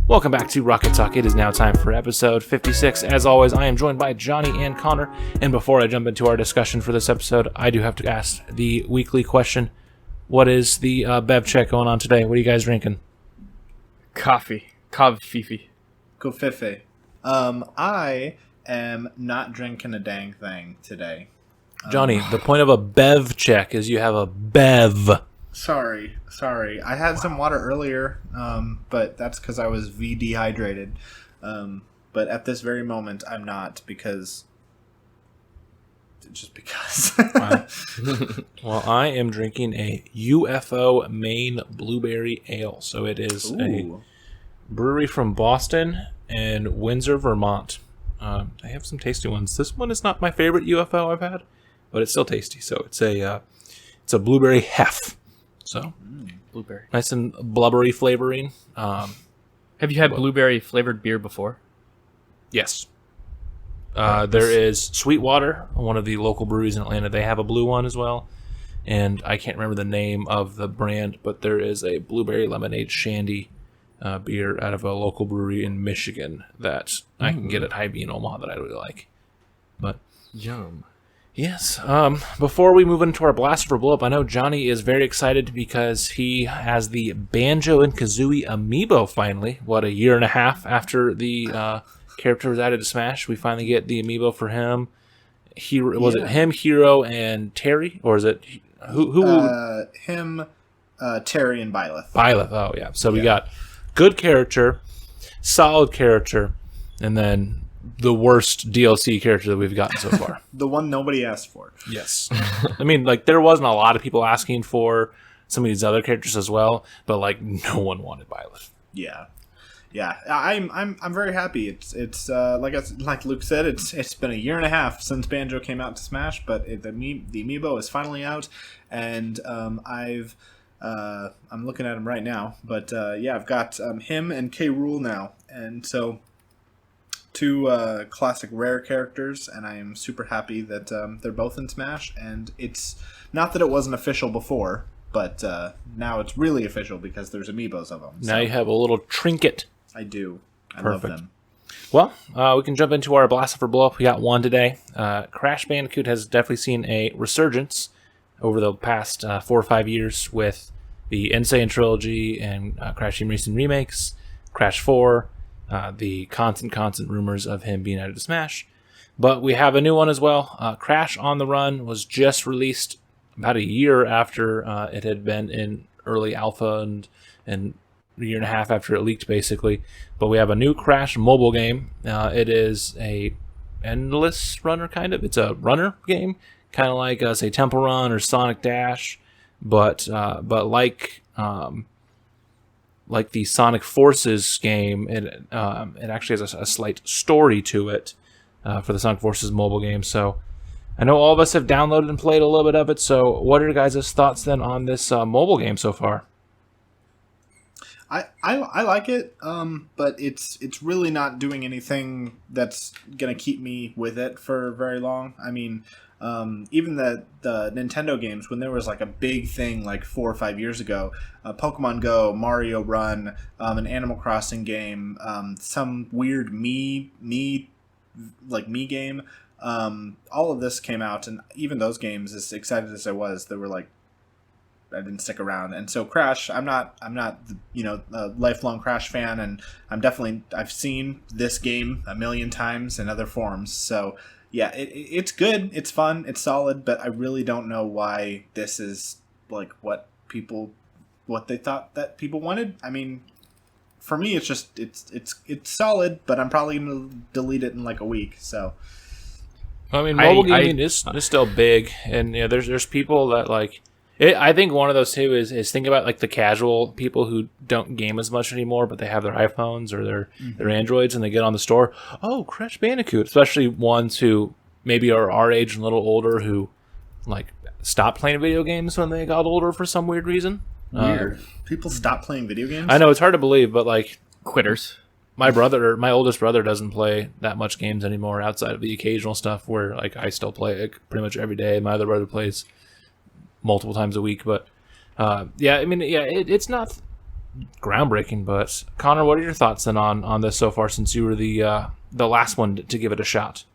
Welcome back to Rocket Talk. It is now time for episode 56. As always, I am joined by Johnny and Connor. And before I jump into our discussion for this episode, I do have to ask the weekly question. What is the bev check going on today? What are you guys drinking? Coffee. Kavfifi. Kofefe. I am not drinking a dang thing today. Johnny, the point of a bev check is you have a bev. Sorry. I had some water earlier, but that's because I was dehydrated. But at this very moment, I'm not because. Wow. Well, I am drinking a UFO Maine Blueberry Ale. So it is a brewery from Boston and Windsor, Vermont. They have some tasty ones. This one is not my favorite UFO I've had, but it's still tasty. So it's a blueberry hef. So Blueberry. Nice and blubbery flavoring. Have you had blueberry flavored beer before? Yes. There is Sweetwater, one of the local breweries in Atlanta. They have a blue one as well. And I can't remember the name of the brand, but there is a blueberry lemonade shandy beer out of a local brewery in Michigan that I can get at Hy-Vee in Omaha that I really like. But Yum. yes. Before we move into our Blast for Blow Up, I know Johnny is very excited because he has the Banjo and Kazooie Amiibo finally. What, a year and a half after the character was added to Smash, we finally get the Amiibo for him. Was it him, Hero, and Terry? Or is it... Who? Him, Terry, and Byleth. Byleth, oh yeah. So we got good character, solid character, and then the worst DLC character that we've gotten so far. The one nobody asked for. Yes. I mean, like, there wasn't a lot of people asking for some of these other characters as well, but, like, no one wanted Byleth. Yeah. I'm very happy. It's like Luke said, it's been a year and a half since Banjo came out to Smash, but the Amiibo is finally out, and I'm looking at him right now. But I've got him and K. Rool now, and so two classic rare characters, and I am super happy that they're both in Smash. And it's not that it wasn't official before, but now it's really official because there's Amiibos of them. Now you have a little trinket. I do. I Perfect. love them. Well, we can jump into our Blast for Blow Up. We got one today. Crash Bandicoot has definitely seen a resurgence over the past 4 or 5 years with the Insane Trilogy and Crash Team Racing remakes, Crash 4, the constant rumors of him being added to Smash. But we have a new one as well. Crash on the Run was just released about a year after it had been in early alpha and a year and a half after it leaked, basically. But we have a new Crash mobile game. It is a endless runner, kind of. It's a runner game, kind of like, say, Temple Run or Sonic Dash, but like the Sonic Forces game, it actually has a slight story to it for the Sonic Forces mobile game. So I know all of us have downloaded and played a little bit of it. So what are your guys' thoughts then on this mobile game so far? I like it, but it's really not doing anything that's gonna keep me with it for very long. I mean, even the Nintendo games, when there was like a big thing like 4 or 5 years ago, Pokemon Go, Mario Run, an Animal Crossing game, some weird me game, all of this came out, and even those games, as excited as I was, they were like, I didn't stick around. And so Crash, I'm not a lifelong Crash fan, and I've seen this game a million times in other forms. So yeah, it's good, it's fun, it's solid, but I really don't know why this is like what they thought that people wanted. I mean, for me, it's just it's solid, but I'm probably gonna delete it in like a week. So I mean, mobile gaming is still big, and there's people that like. I think one of those too is think about like the casual people who don't game as much anymore, but they have their iPhones or their Androids, and they get on the store. Oh, Crash Bandicoot! Especially ones who maybe are our age and a little older, who like stopped playing video games when they got older for some weird reason. Weird. People stop playing video games? I know, it's hard to believe, but like quitters. My oldest brother doesn't play that much games anymore outside of the occasional stuff where like I still play it pretty much every day. My other brother plays multiple times a week, but it's not groundbreaking. But Connor, what are your thoughts then on this so far, since you were the last one to give it a shot?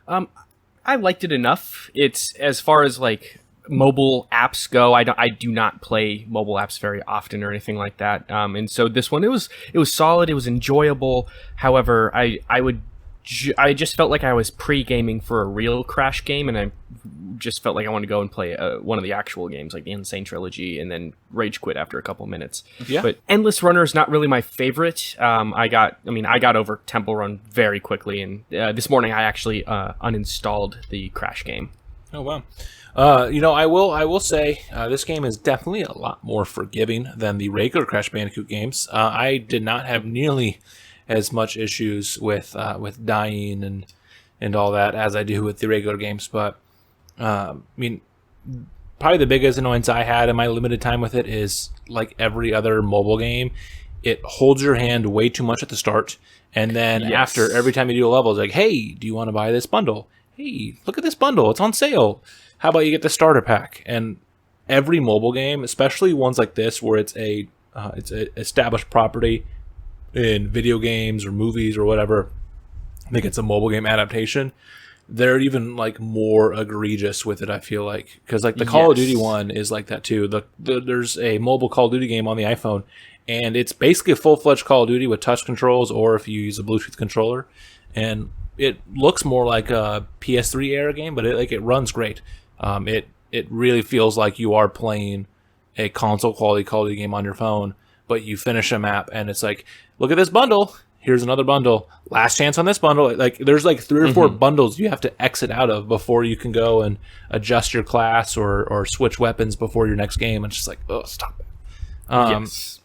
I liked it enough. It's, as far as like mobile apps go, I do not play mobile apps very often or anything like that. And so this one, it was solid. It was enjoyable. However, I just felt like I was pre-gaming for a real Crash game, and I just felt like I wanted to go and play one of the actual games, like the Insane Trilogy, and then rage quit after a couple minutes. Yeah. But Endless Runner is not really my favorite. I got over Temple Run very quickly, and this morning I actually uninstalled the Crash game. Oh wow. I will say this game is definitely a lot more forgiving than the regular Crash Bandicoot games. I did not have nearly as much issues with dying and all that as I do with the regular games, but probably the biggest annoyance I had in my limited time with it is, like every other mobile game, it holds your hand way too much at the start, and then after every time you do a level, it's like, hey, do you want to buy this bundle? Hey, look at this bundle, it's on sale. How about you get the starter pack? And every mobile game, especially ones like this where it's a established property in video games or movies or whatever, I think it's a mobile game adaptation, they're even like more egregious with it, I feel like, because like the Call of Duty one is like that too. There's a mobile Call of Duty game on the iPhone, and it's basically a full-fledged Call of Duty with touch controls, or if you use a Bluetooth controller, and it looks more like a PS3 era game, but it runs great. It really feels like you are playing a console quality Call of Duty game on your phone, but you finish a map and it's like, look at this bundle, here's another bundle, last chance on this bundle. Like there's like 3 or 4 bundles you have to exit out of before you can go and adjust your class or switch weapons before your next game. It's just like, oh, stop it.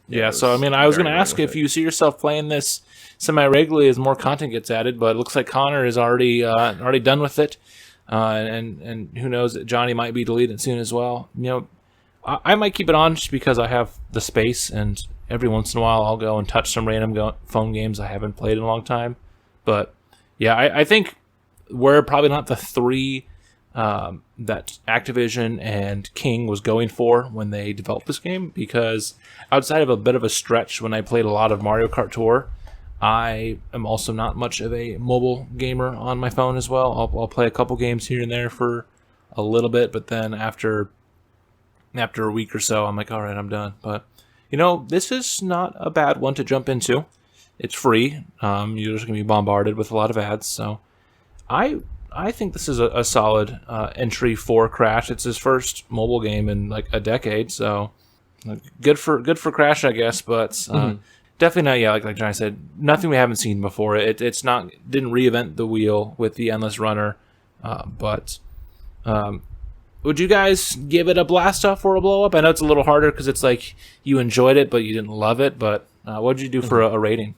Yeah, so I mean, I was going to ask if you see yourself playing this semi-regularly as more content gets added, but it looks like Connor is already done with it, and who knows, Johnny might be deleting it soon as well. I might keep it on just because I have the space, and every once in a while I'll go and touch some random phone games I haven't played in a long time. But yeah, I think we're probably not the 3 that Activision and King was going for when they developed this game, because outside of a bit of a stretch when I played a lot of Mario Kart Tour, I am also not much of a mobile gamer on my phone as well. I'll play a couple games here and there for a little bit, but then after a week or so, I'm like, all right, I'm done. But this is not a bad one to jump into. It's free. You're just gonna be bombarded with a lot of ads, so I think this is a solid entry for Crash. It's his first mobile game in like a decade, so good for Crash, I guess. But definitely not. Yeah, like Johnny said, nothing we haven't seen before. It's not, didn't reinvent the wheel with the Endless Runner, but would you guys give it a blast off or a blow up? I know it's a little harder because it's like you enjoyed it but you didn't love it. But what did you do for a rating?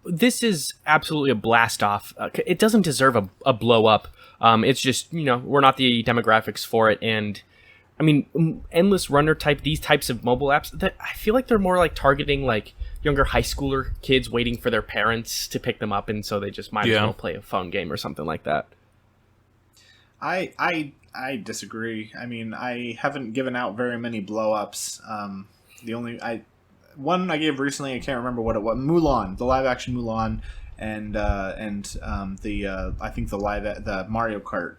This is absolutely a blast off. It doesn't deserve a blow up. It's just, we're not the demographics for it. And I mean, Endless Runner these types of mobile apps, that I feel like they're more like targeting like younger high schooler kids waiting for their parents to pick them up. And so they just might as well play a phone game or something like that. I disagree. I mean, I haven't given out very many blow ups. The only one I gave recently, I can't remember what it was. Mulan, the live action Mulan, and I think the Mario Kart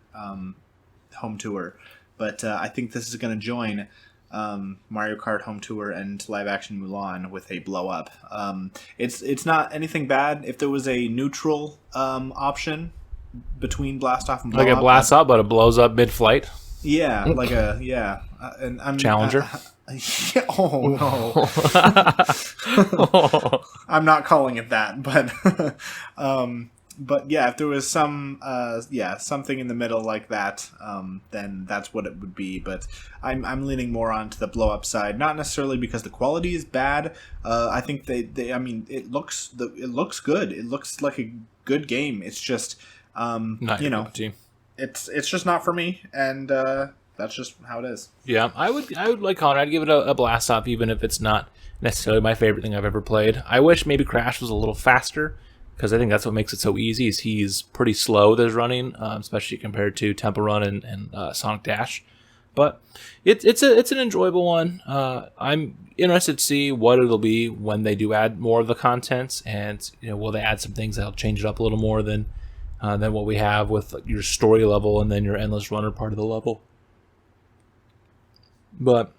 home tour. But I think this is going to join Mario Kart home tour and live action Mulan with a blow up. It's not anything bad. If there was a neutral option between blast off and blow up, like a blast up, but it blows up mid-flight. Yeah, like and I'm Challenger. Oh no! I'm not calling it that, but yeah, if there was something in the middle like that, then that's what it would be. But I'm leaning more onto the blow up side, not necessarily because the quality is bad. I think it looks good. It looks like a good game. It's just it's just not for me, and that's just how it is. Yeah, I would like Connor. I'd give it a blast off, even if it's not necessarily my favorite thing I've ever played. I wish maybe Crash was a little faster, because I think that's what makes it so easy. Is he's pretty slow with his running, especially compared to Temple Run and Sonic Dash. But it's an enjoyable one. I'm interested to see what it'll be when they do add more of the contents, and will they add some things that'll change it up a little more than what we have with your story level and then your endless runner part of the level. But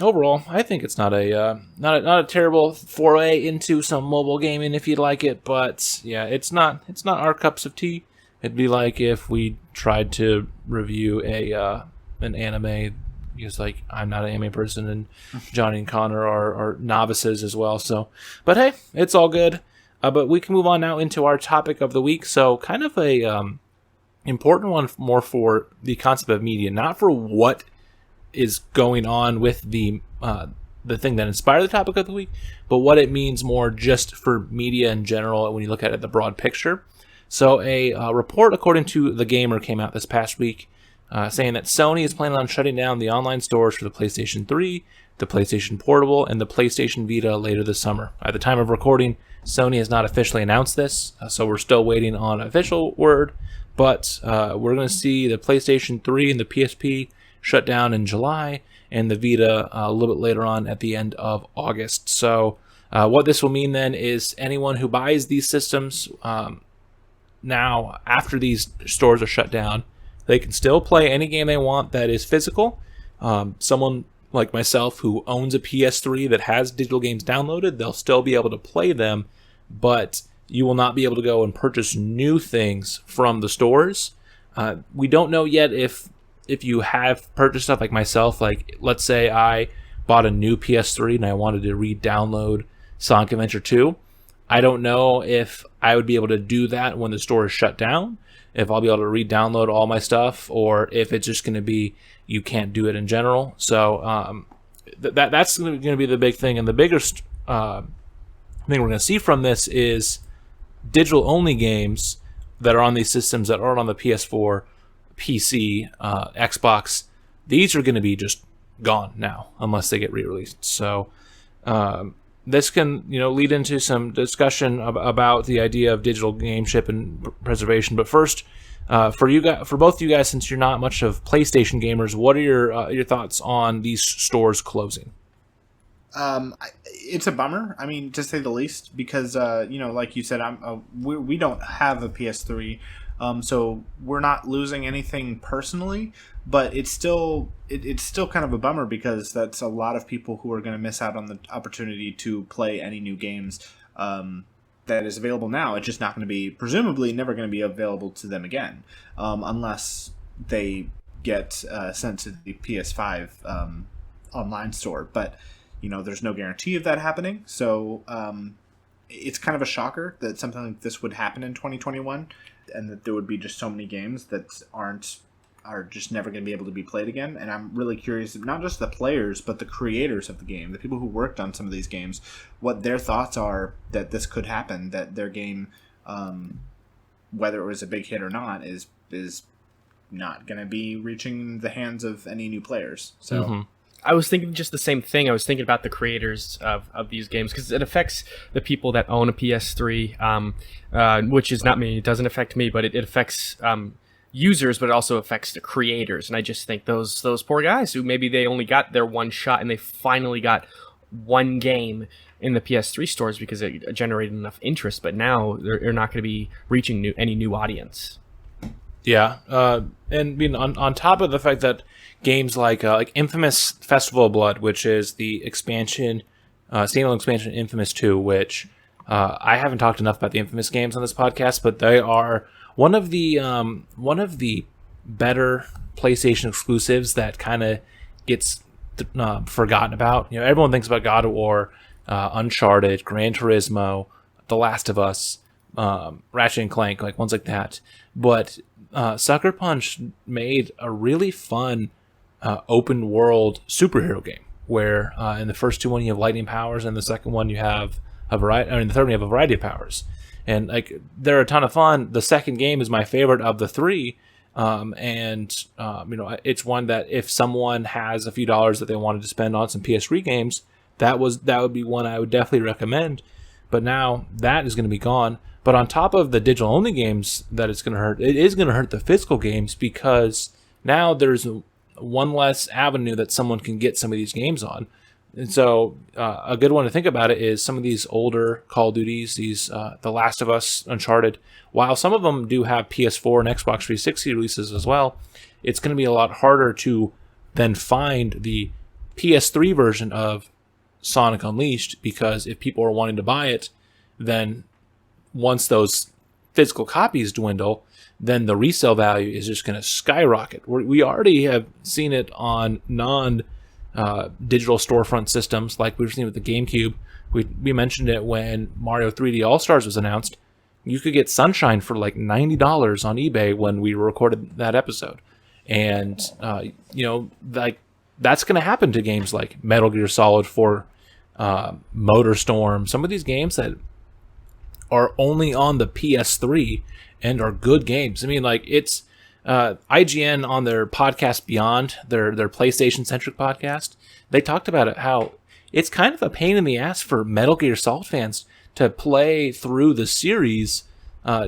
overall, I think it's not a terrible foray into some mobile gaming if you'd like it. But yeah, it's not our cups of tea. It'd be like if we tried to review an anime, because like I'm not an anime person, and Johnny and Connor are novices as well. So, but hey, it's all good. But we can move on now into our topic of the week. So kind of a important one, more for the concept of media, not for what is going on with the thing that inspired the topic of the week, but what it means more just for media in general when you look at it, the broad picture. So a report according to The Gamer came out this past week saying that Sony is planning on shutting down the online stores for the PlayStation 3, the PlayStation Portable, and the PlayStation Vita later this summer. At the time of recording, Sony has not officially announced this, so we're still waiting on an official word, but we're going to see the PlayStation 3 and the PSP shut down in July, and the Vita a little bit later on at the end of August. So what this will mean then is anyone who buys these systems now, after these stores are shut down, they can still play any game they want that is physical. Someone like myself who owns a PS3 that has digital games downloaded, they'll still be able to play them, but you will not be able to go and purchase new things from the stores. We don't know yet if you have purchased stuff like myself. Like, let's say I bought a new PS3 and I wanted to re-download Sonic Adventure 2. I don't know if I would be able to do that when the store is shut down, if I'll be able to re-download all my stuff, or if it's just going to be you can't do it in general. So that's going to be the big thing. And the biggest thing we're going to see from this is digital-only games that are on these systems that aren't on the PS4, PC, Xbox. These are going to be just gone now unless they get re-released. So this can lead into some discussion about the idea of digital gameship and preservation. But first, for both of you guys, since you're not much of PlayStation gamers, what are your thoughts on these stores closing? It's a bummer. I mean, to say the least, because like you said, we don't have a PS3. So we're not losing anything personally, but it's still kind of a bummer, because that's a lot of people who are going to miss out on the opportunity to play any new games that is available now. It's just not going to be, presumably never going to be available to them again, unless they get sent to the PS5 online store. But there's no guarantee of that happening. So it's kind of a shocker that something like this would happen in 2021. And that there would be just so many games that are just never going to be able to be played again. And I'm really curious, not just the players, but the creators of the game, the people who worked on some of these games, what their thoughts are that this could happen, that their game, whether it was a big hit or not, is not going to be reaching the hands of any new players. So. Mm-hmm. I was thinking just the same thing. I was thinking about the creators of these games, because it affects the people that own a PS3, which is not me. It doesn't affect me, but it affects users, but it also affects the creators. And I just think those poor guys who maybe they only got their one shot and they finally got one game in the PS3 stores because it generated enough interest, but now they're not going to be reaching any new audience. Yeah, and being on top of the fact that games like Infamous Festival of Blood, which is the expansion, standalone expansion Infamous 2, which I haven't talked enough about the Infamous games on this podcast, but they are one of the better PlayStation exclusives that kind of gets forgotten about. Everyone thinks about God of War, Uncharted, Gran Turismo, The Last of Us, Ratchet and Clank, like ones like that. But Sucker Punch made a really fun open world superhero game where in the first two you have lightning powers, and the second one you have a variety. I mean, the third one you have a variety of powers, and they're a ton of fun. The second game is my favorite of the three, it's one that if someone has a few dollars that they wanted to spend on some PS3 games, that would be one I would definitely recommend. But now that is going to be gone. But on top of the digital only games that it's going to hurt, it is going to hurt the physical games, because now there's one less avenue that someone can get some of these games on. And so a good one to think about it is some of these older Call of Duties, these The Last of Us, Uncharted. While some of them do have PS4 and Xbox 360 releases as well, it's going to be a lot harder to then find the PS3 version of Sonic Unleashed, because if people are wanting to buy it, then once those physical copies dwindle, then the resale value is just going to skyrocket. We already have seen it on digital storefront systems, like we've seen with the GameCube. We mentioned it when Mario 3D All-Stars was announced. You could get Sunshine for like $90 on eBay when we recorded that episode. And, like that's going to happen to games like Metal Gear Solid 4, MotorStorm, some of these games that are only on the PS3 and are good games. I mean, like it's IGN on their podcast Beyond, their PlayStation-centric podcast, they talked about it, how it's kind of a pain in the ass for Metal Gear Solid fans to play through the series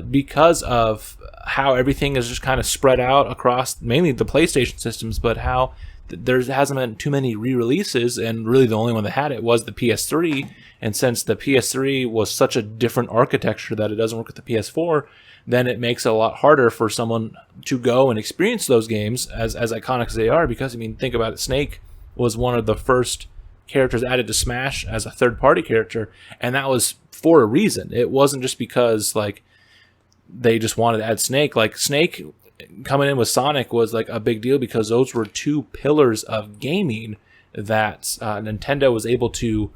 because of how everything is just kind of spread out across mainly the PlayStation systems, but how there hasn't been too many re-releases, and really the only one that had it was the PS3. And since the PS3 was such a different architecture that it doesn't work with the PS4, then it makes it a lot harder for someone to go and experience those games as iconic as they are. Because, I mean, think about it, Snake was one of the first characters added to Smash as a third-party character, and that was for a reason. It wasn't just because, like, they just wanted to add Snake. Like, Snake coming in with Sonic was, like, a big deal because those were two pillars of gaming that Nintendo was able to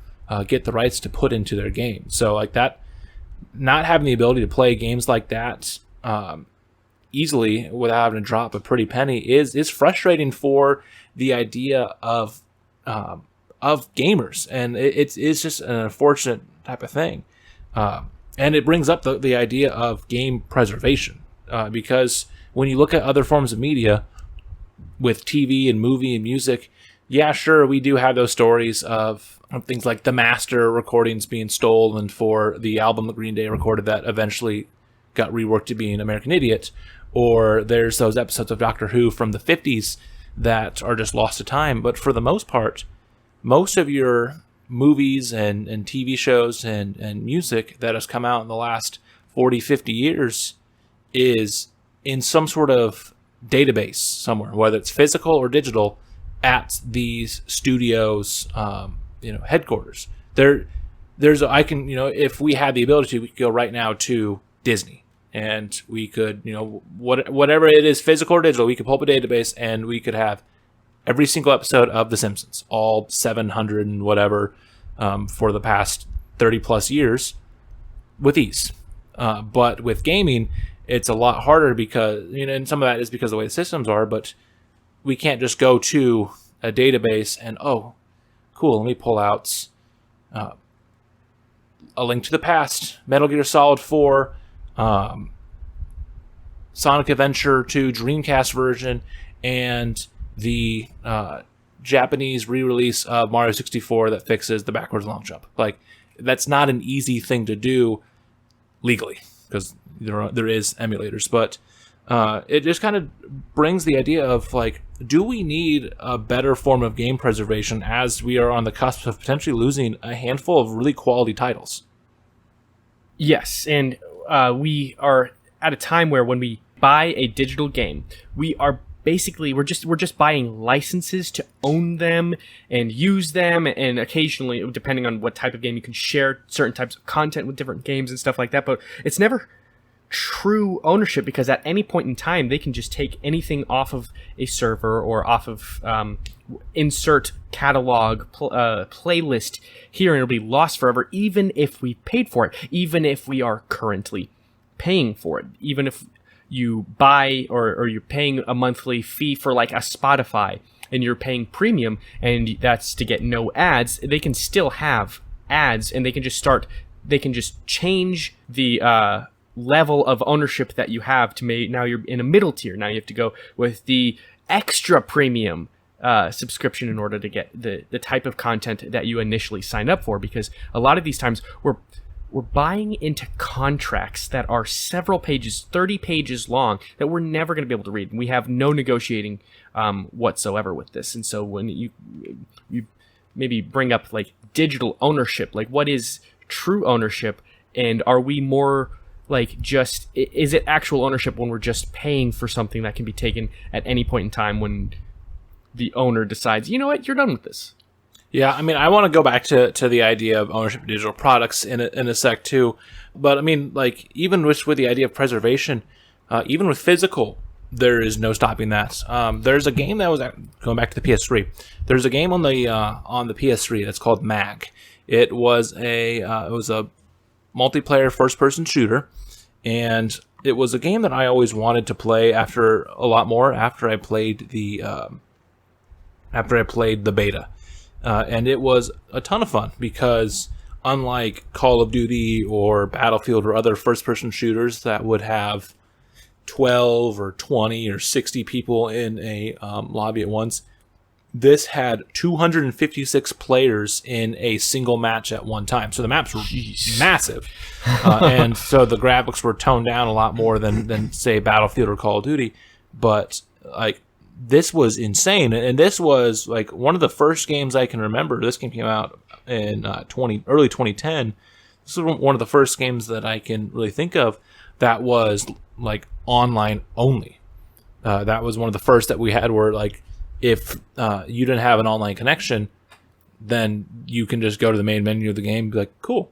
get the rights to put into their game. So, like, that, not having the ability to play games like that easily without having to drop a pretty penny is frustrating for the idea of gamers, and it's just an unfortunate type of thing. And it brings up the idea of game preservation, because when you look at other forms of media with TV and movie and music, yeah, sure, we do have those stories of things like the master recordings being stolen for the album that Green Day recorded that eventually got reworked to be an American Idiot. Or there's those episodes of Doctor Who from the 50s that are just lost to time. But for the most part, most of your movies and TV shows and music that has come out in the last 40, 50 years is in some sort of database somewhere, whether it's physical or digital, at these studios, headquarters. If we had the ability to, we could go right now to Disney, and we could, whatever it is, physical or digital, we could pull up a database and we could have every single episode of The Simpsons, all 700 and whatever, for the past 30 plus years with ease. But with gaming, it's a lot harder because, and some of that is because of the way the systems are, but we can't just go to a database and, oh, cool, let me pull out A Link to the Past, Metal Gear Solid 4, Sonic Adventure 2 Dreamcast version, and the Japanese re-release of Mario 64 that fixes the backwards long jump. Like, that's not an easy thing to do legally, because there is emulators, but it just kind of brings the idea of, like, do we need a better form of game preservation as we are on the cusp of potentially losing a handful of really quality titles? Yes, and we are at a time where when we buy a digital game, we are basically we're just buying licenses to own them and use them, and occasionally, depending on what type of game, you can share certain types of content with different games and stuff like that. But it's never true ownership, because at any point in time they can just take anything off of a server or off of insert catalog playlist here, and it'll be lost forever, even if we paid for it, even if we are currently paying for it, even if you buy or you're paying a monthly fee for like a Spotify and you're paying premium, and that's to get no ads. They can still have ads, and they can just change the level of ownership that you have to now you're in a middle tier. Now you have to go with the extra premium subscription in order to get the type of content that you initially signed up for, because a lot of these times we're buying into contracts that are several pages, 30 pages long, that we're never going to be able to read. And we have no negotiating whatsoever with this. And so when you maybe bring up like digital ownership, like what is true ownership, and are we more like is it actual ownership when we're just paying for something that can be taken at any point in time when the owner decides, you know what, you're done with this? Yeah, I mean, I want to go back to the idea of ownership of digital products in a sec too, but I mean, like even with the idea of preservation, even with physical, there is no stopping that. There's a game that was going back to the PS3. There's a game on the PS3 that's called Mag. It was a multiplayer first-person shooter, and it was a game that I always wanted to play after I played the beta. And it was a ton of fun because unlike Call of Duty or Battlefield or other first-person shooters that would have 12 or 20 or 60 people in a lobby at once, this had 256 players in a single match at one time. So the maps were massive. And so the graphics were toned down a lot more than say, Battlefield or Call of Duty. But like, this was insane, and this was like one of the first games I can remember. This game came out in early 2010. This was one of the first games that I can really think of that was like online only. That was one of the first that we had where like if you didn't have an online connection, then you can just go to the main menu of the game and be like, cool.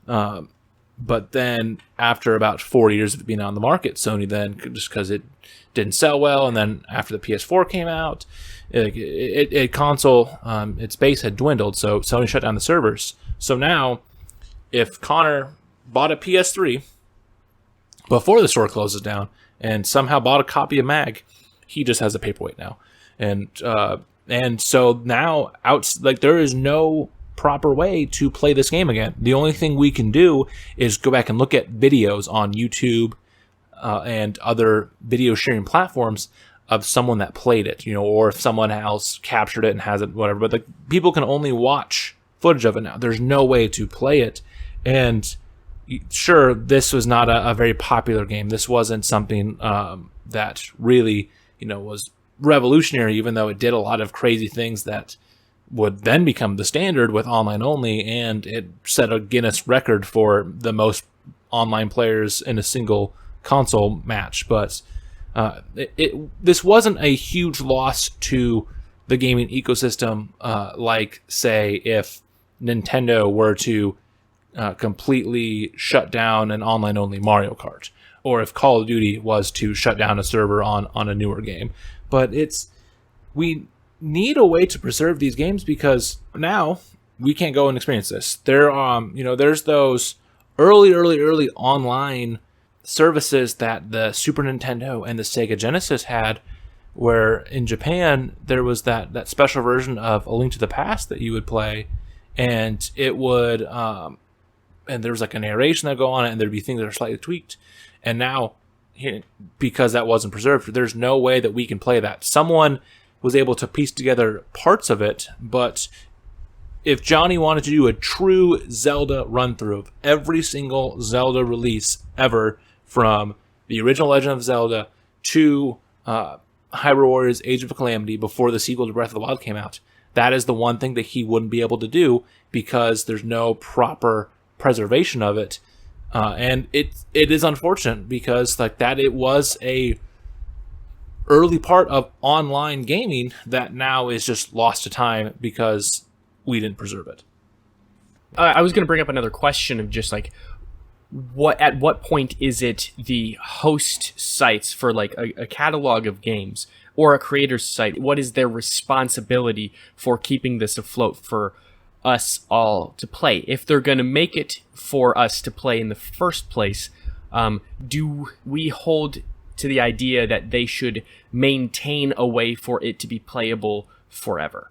But then after about 4 years of it being on the market, Sony then, just because it didn't sell well, and then after the PS4 came out, its base had dwindled, so Sony shut down the servers. So now, if Connor bought a PS3 before the store closes down and somehow bought a copy of Mag, he just has a paperweight now. And so now, there is no proper way to play this game again. The only thing we can do is go back and look at videos on YouTube and other video sharing platforms of someone that played it, or if someone else captured it and has it, whatever. But people can only watch footage of it now. There's no way to play it. And sure, this was not a very popular game. This wasn't something that really, was revolutionary, even though it did a lot of crazy things that would then become the standard with online only, and it set a Guinness record for the most online players in a single console match. But this wasn't a huge loss to the gaming ecosystem, like, say, if Nintendo were to completely shut down an online only Mario Kart, or if Call of Duty was to shut down a server on a newer game. But we need a way to preserve these games, because now we can't go and experience this. There's those early online services that the Super Nintendo and the Sega Genesis had, where in Japan there was that special version of A Link to the Past that you would play, and it would and there was like a narration that go on it, and there'd be things that are slightly tweaked. And now, because that wasn't preserved, there's no way that we can play that. Someone was able to piece together parts of it, but if Johnny wanted to do a true Zelda run-through of every single Zelda release ever, from the original Legend of Zelda to Hyrule Warriors Age of Calamity before the sequel to Breath of the Wild came out, that is the one thing that he wouldn't be able to do, because there's no proper preservation of it. And it is unfortunate, because it was a early part of online gaming that now is just lost to time because we didn't preserve it. I was going to bring up another question of just like, at what point is it the host sites for like a catalog of games or a creator's site? What is their responsibility for keeping this afloat for us all to play? If they're going to make it for us to play in the first place, do we hold to the idea that they should maintain a way for it to be playable forever?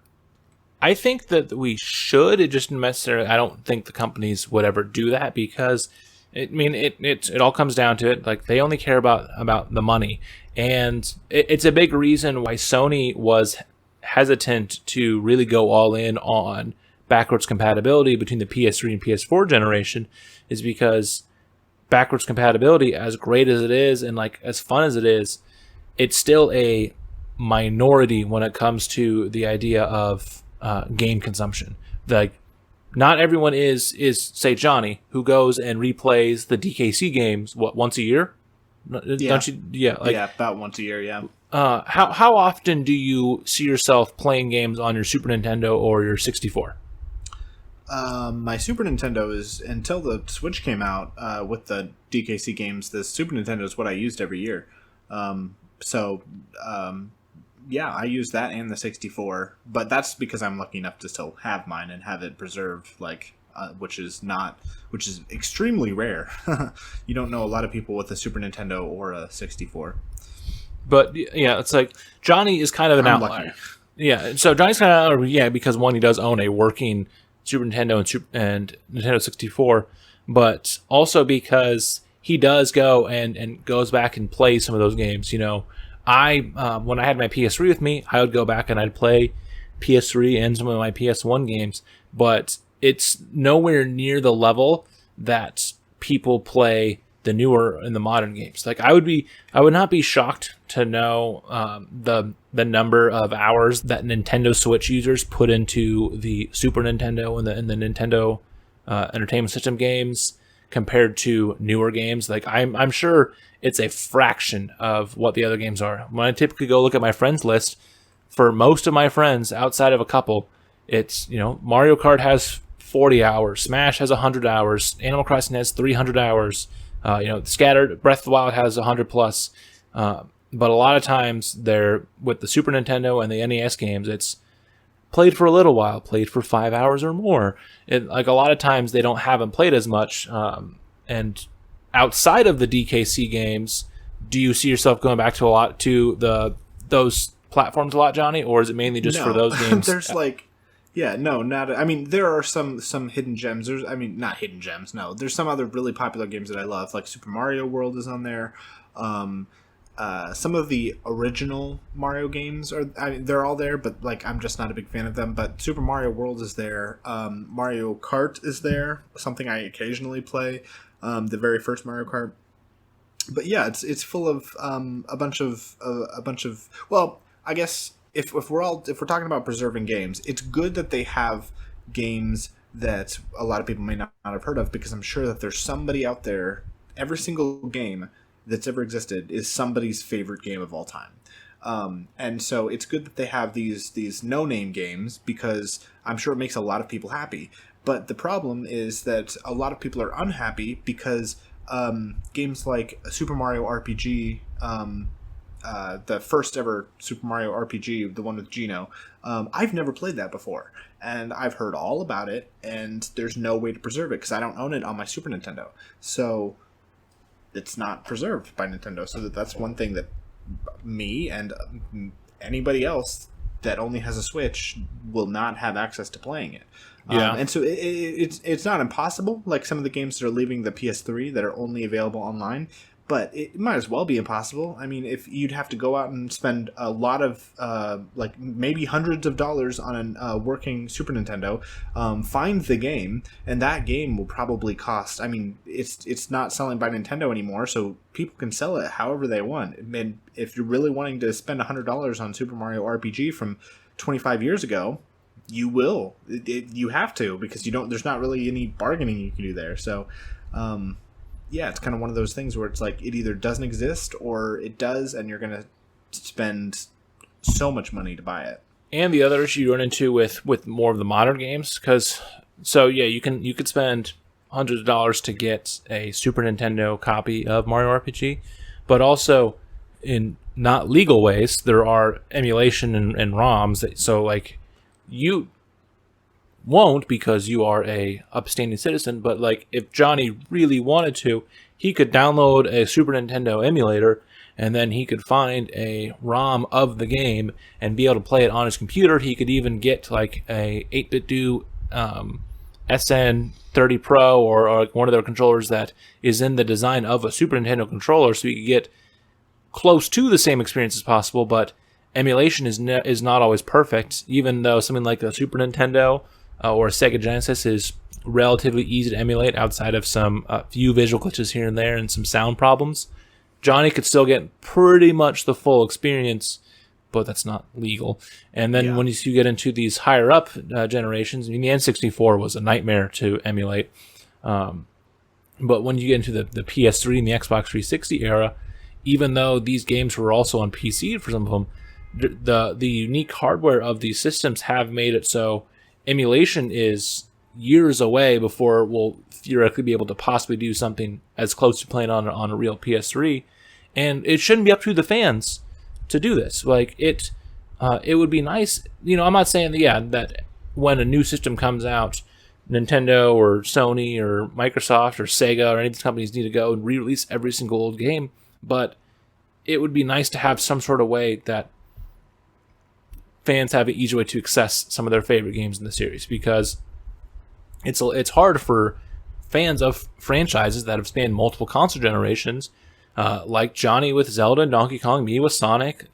I think that we should. It just necessarily, I don't think the companies would ever do that, because it all comes down to it. Like, they only care about the money, and it's a big reason why Sony was hesitant to really go all in on backwards compatibility between the PS3 and PS4 generation, is because backwards compatibility, as great as it is and like as fun as it is, it's still a minority when it comes to the idea of game consumption. Like, not everyone is say Johnny, who goes and replays the DKC games once a year. Yeah. Don't you? Yeah, like, yeah, about once a year. Yeah. How often do you see yourself playing games on your Super Nintendo or your 64? My Super Nintendo is, until the Switch came out with the DKC games, the Super Nintendo is what I used every year. Yeah, I use that and the 64, but that's because I'm lucky enough to still have mine and have it preserved, like, which is extremely rare. You don't know a lot of people with a Super Nintendo or a 64. But yeah, it's like Johnny is kind of an outlier. Lucky. Yeah, so Johnny's kind of an outlier, yeah, because one, he does own a working Super Nintendo and Nintendo 64, but also because he does go and goes back and plays some of those games. You know, when I had my PS3 with me, I would go back and I'd play PS3 and some of my PS1 games, but it's nowhere near the level that people play the newer and the modern games. Like, I would not be shocked to know the number of hours that Nintendo Switch users put into the Super Nintendo and the Nintendo Entertainment System games compared to newer games. Like, I'm sure it's a fraction of what the other games are. When I typically go look at my friends list, for most of my friends outside of a couple, it's, you know, Mario Kart has 40 hours, Smash has 100 hours, Animal Crossing has 300 hours, Scattered Breath of the Wild has 100 plus. But a lot of times they're with the Super Nintendo and the NES games, it's played for a little while, played for 5 hours or more. Like, a lot of times they haven't played as much. And outside of the DKC games, do you see yourself going back to those platforms a lot, Johnny, or is it mainly just for those games? There's not. I mean, there are some hidden gems. Not hidden gems. No, there's some other really popular games that I love, like Super Mario World is on there. Some of the original Mario games they're all there, but like, I'm just not a big fan of them. But Super Mario World is there. Mario Kart is there, something I occasionally play. The very first Mario Kart. But yeah, it's full of a bunch of. Well, I guess if we're talking about preserving games, it's good that they have games that a lot of people may not have heard of, because I'm sure that there's somebody out there. Every single game that's ever existed is somebody's favorite game of all time. And so it's good that they have these no-name games, because I'm sure it makes a lot of people happy. But the problem is that a lot of people are unhappy because games like Super Mario RPG, the first ever Super Mario RPG, the one with Geno, I've never played that before. And I've heard all about it, and there's no way to preserve it because I don't own it on my Super Nintendo. So it's not preserved by Nintendo. So that's one thing that me and anybody else that only has a Switch will not have access to playing it. Yeah. And so it's not impossible, like some of the games that are leaving the PS3 that are only available online, but it might as well be impossible. I mean, if you'd have to go out and spend a lot of, like maybe hundreds of dollars on a working Super Nintendo, find the game, and that game will probably cost, I mean, it's not selling by Nintendo anymore, so people can sell it however they want. And if you're really wanting to spend $100 on Super Mario RPG from 25 years ago, you will. You have to, because there's not really any bargaining you can do there. So, yeah, it's kind of one of those things where it's like it either doesn't exist or it does, and you're going to spend so much money to buy it. And the other issue you run into with more of the modern games, you could spend hundreds of dollars to get a Super Nintendo copy of Mario RPG, but also in not legal ways, there are emulation and ROMs. So like, you won't, because you are a upstanding citizen, but like, if Johnny really wanted to, he could download a Super Nintendo emulator, and then he could find a ROM of the game and be able to play it on his computer. He could even get like a 8BitDo SN30 Pro or one of their controllers that is in the design of a Super Nintendo controller, so he could get close to the same experience as possible. But emulation is not always perfect, even though something like a Super Nintendo or a Sega Genesis is relatively easy to emulate outside of some few visual glitches here and there and some sound problems. Johnny could still get pretty much the full experience, but that's not legal. And then when you get into these higher up generations, I mean, the N64 was a nightmare to emulate. But when you get into the PS3 and the Xbox 360 era, even though these games were also on PC for some of them, the unique hardware of these systems have made it so emulation is years away before we'll theoretically be able to possibly do something as close to playing on a real PS3. And it shouldn't be up to the fans to do this. Like, it would be nice. You know, I'm not saying that when a new system comes out, Nintendo or Sony or Microsoft or Sega or any of these companies need to go and re-release every single old game, but it would be nice to have some sort of way that fans have an easy way to access some of their favorite games in the series, because it's hard for fans of franchises that have spanned multiple console generations, like Johnny with Zelda, Donkey Kong, me with Sonic,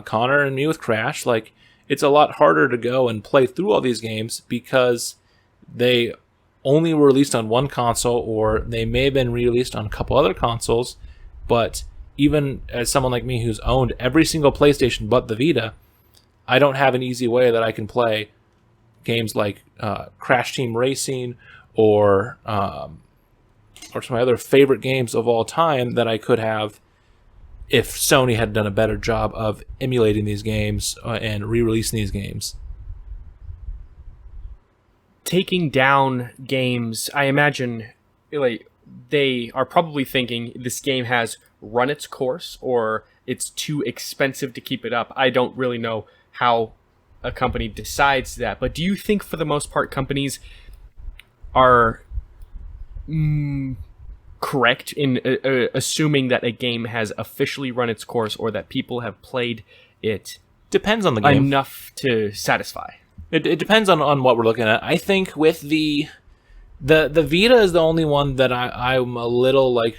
Connor and me with Crash. Like, it's a lot harder to go and play through all these games because they only were released on one console, or they may have been re-released on a couple other consoles. But even as someone like me who's owned every single PlayStation but the Vita, I don't have an easy way that I can play games like Crash Team Racing or some of my other favorite games of all time that I could have if Sony had done a better job of emulating these games and re-releasing these games. Taking down games, I imagine, like, they are probably thinking this game has run its course or it's too expensive to keep it up. I don't really know how a company decides that, but do you think for the most part companies are correct in assuming that a game has officially run its course, or that people have played it Depends on the game enough to satisfy? It depends on what we're looking at. I think with the Vita is the only one that I'm a little like,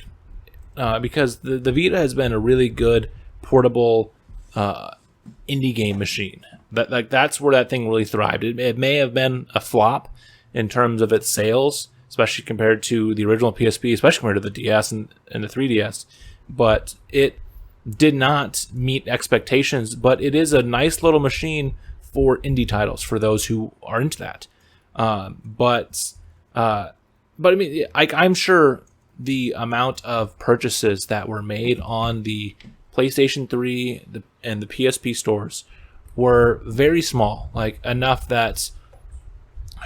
because the Vita has been a really good portable indie game machine. That's where that thing really thrived. It may have been a flop in terms of its sales, especially compared to the original PSP, especially compared to the DS and the 3DS. But it did not meet expectations. But it is a nice little machine for indie titles, for those who are into that. But I mean, I'm sure the amount of purchases that were made on the PlayStation 3 and the PSP stores were very small, like enough that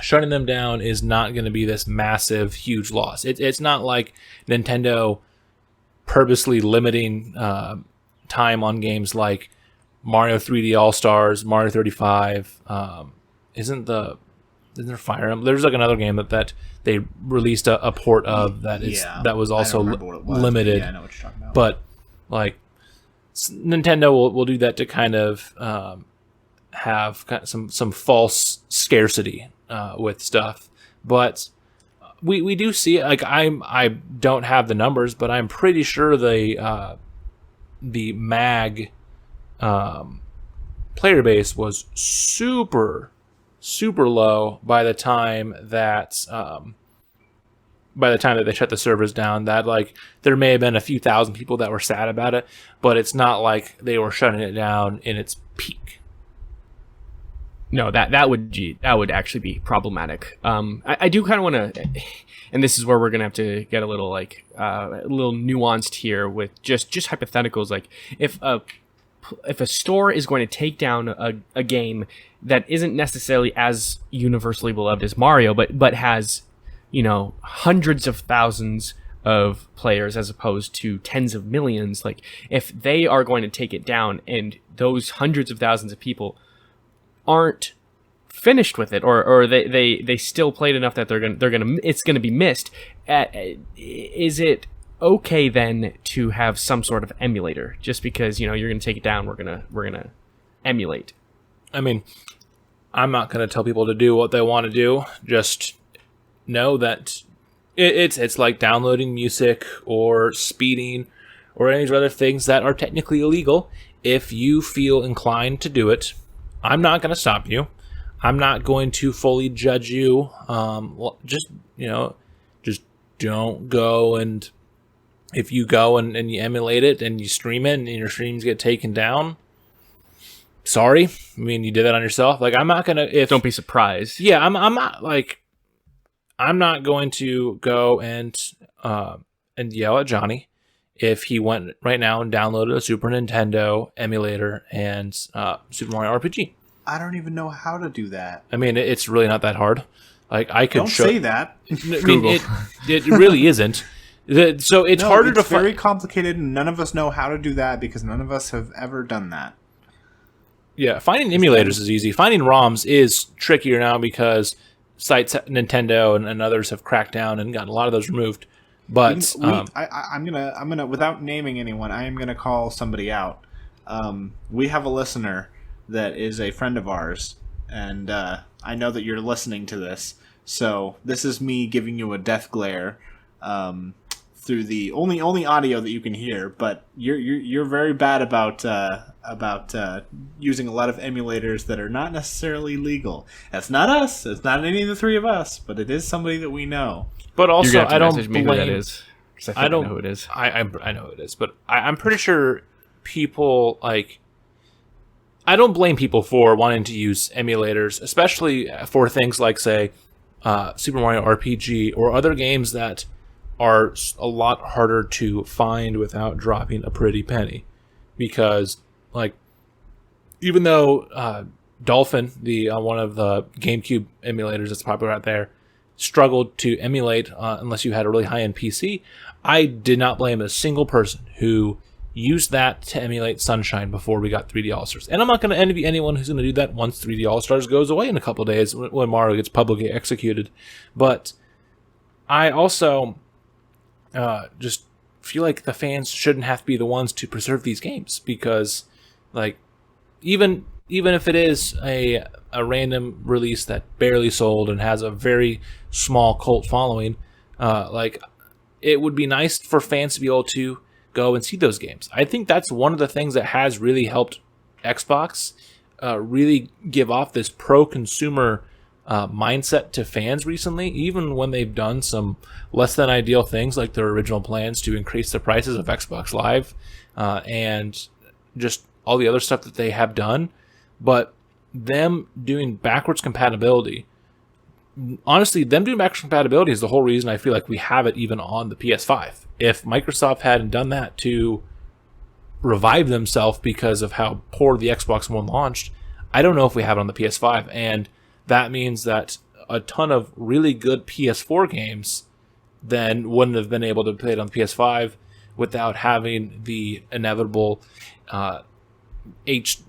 shutting them down is not going to be this massive, huge loss. It's not like Nintendo purposely limiting time on games like Mario 3D All-Stars, Mario 35. Isn't there Fire Emblem? There's like another game that they released a port of that was also limited. Yeah, I know what you're talking about. But like Nintendo will do that to kind of have some false scarcity with stuff. But we do see it. Like I don't have the numbers, but I'm pretty sure the MAG player base was super low by the time that they shut the servers down. That like there may have been a few thousand people that were sad about it, but it's not like they were shutting it down in its peak. No, that would actually be problematic. I do kind of want to, and this is where we're gonna have to get a little nuanced here with just hypotheticals. Like if a store is going to take down a game that isn't necessarily as universally beloved as Mario, but has, you know, hundreds of thousands of players as opposed to tens of millions, like if they are going to take it down and those hundreds of thousands of people aren't finished with it, or they still played enough that it's gonna be missed, is it okay then to have some sort of emulator just because, you know, you're gonna take it down, we're gonna emulate? I mean, I'm not gonna tell people to do what they want to do. Just know that it's like downloading music or speeding or any other things that are technically illegal. If you feel inclined to do it, I'm not going to stop you. I'm not going to fully judge you. Just don't go, and if you go and you emulate it and you stream it and your streams get taken down, sorry. I mean, you did that on yourself. Like, I'm not gonna. Don't be surprised. Yeah, I'm not like. I'm not going to go and yell at Johnny if he went right now and downloaded a Super Nintendo emulator and Super Mario RPG. I don't even know how to do that. I mean, it's really not that hard. Like, I could don't say that. I mean, it really isn't. So it's harder to find. It's very complicated, and none of us know how to do that because none of us have ever done that. Yeah, finding emulators is easy. Finding ROMs is trickier now because sites, Nintendo and others have cracked down and gotten a lot of those removed. But I'm gonna without naming anyone, I am gonna call somebody out. We have a listener that is a friend of ours, and I know that you're listening to this. So this is me giving you a death glare through the only audio that you can hear. But you're very bad about using a lot of emulators that are not necessarily legal. That's not us. It's not any of the three of us, but it is somebody that we know. But also, I don't blame who that is. I know who it is. I know who it is, but I'm pretty sure people like. I don't blame people for wanting to use emulators, especially for things like, say, Super Mario RPG or other games that are a lot harder to find without dropping a pretty penny. Because, like, even though Dolphin, the one of the GameCube emulators that's popular out there, struggled to emulate unless you had a really high-end PC, I did not blame a single person who used that to emulate Sunshine before we got 3D All-Stars. And I'm not going to envy anyone who's going to do that once 3D All-Stars goes away in a couple of days when Mario gets publicly executed. But I also just feel like the fans shouldn't have to be the ones to preserve these games because, like, even if it is a random release that barely sold and has a very small cult following, like, it would be nice for fans to be able to go and see those games. I think that's one of the things that has really helped Xbox really give off this pro-consumer mindset to fans recently, even when they've done some less than ideal things like their original plans to increase the prices of Xbox Live and just all the other stuff that they have done. But them doing backwards compatibility, honestly, them doing backwards compatibility is the whole reason I feel like we have it even on the PS5. If Microsoft hadn't done that to revive themselves because of how poor the Xbox One launched, I don't know if we have it on the PS5. And that means that a ton of really good PS4 games then wouldn't have been able to play it on the PS5 without having the inevitable HD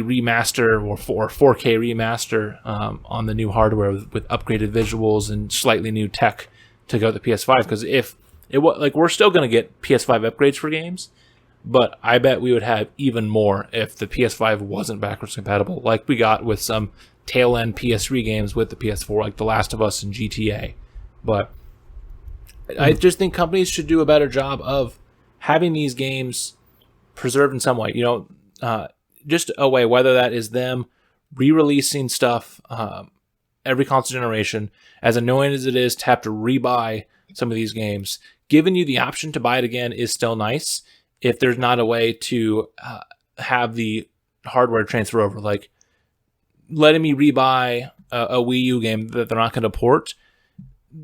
remaster or 4K remaster on the new hardware with upgraded visuals and slightly new tech to go to the PS5. Because if it was like, we're still going to get PS5 upgrades for games, but I bet we would have even more if the PS5 wasn't backwards compatible, like we got with some tail end PS3 games with the PS4, like The Last of Us and GTA. But I just think companies should do a better job of having these games preserved in some way, just a way, whether that is them re-releasing stuff every console generation, as annoying as it is to have to rebuy some of these games. Giving you the option to buy it again is still nice if there's not a way to have the hardware transfer over, like letting me rebuy a Wii U game that they're not going to port.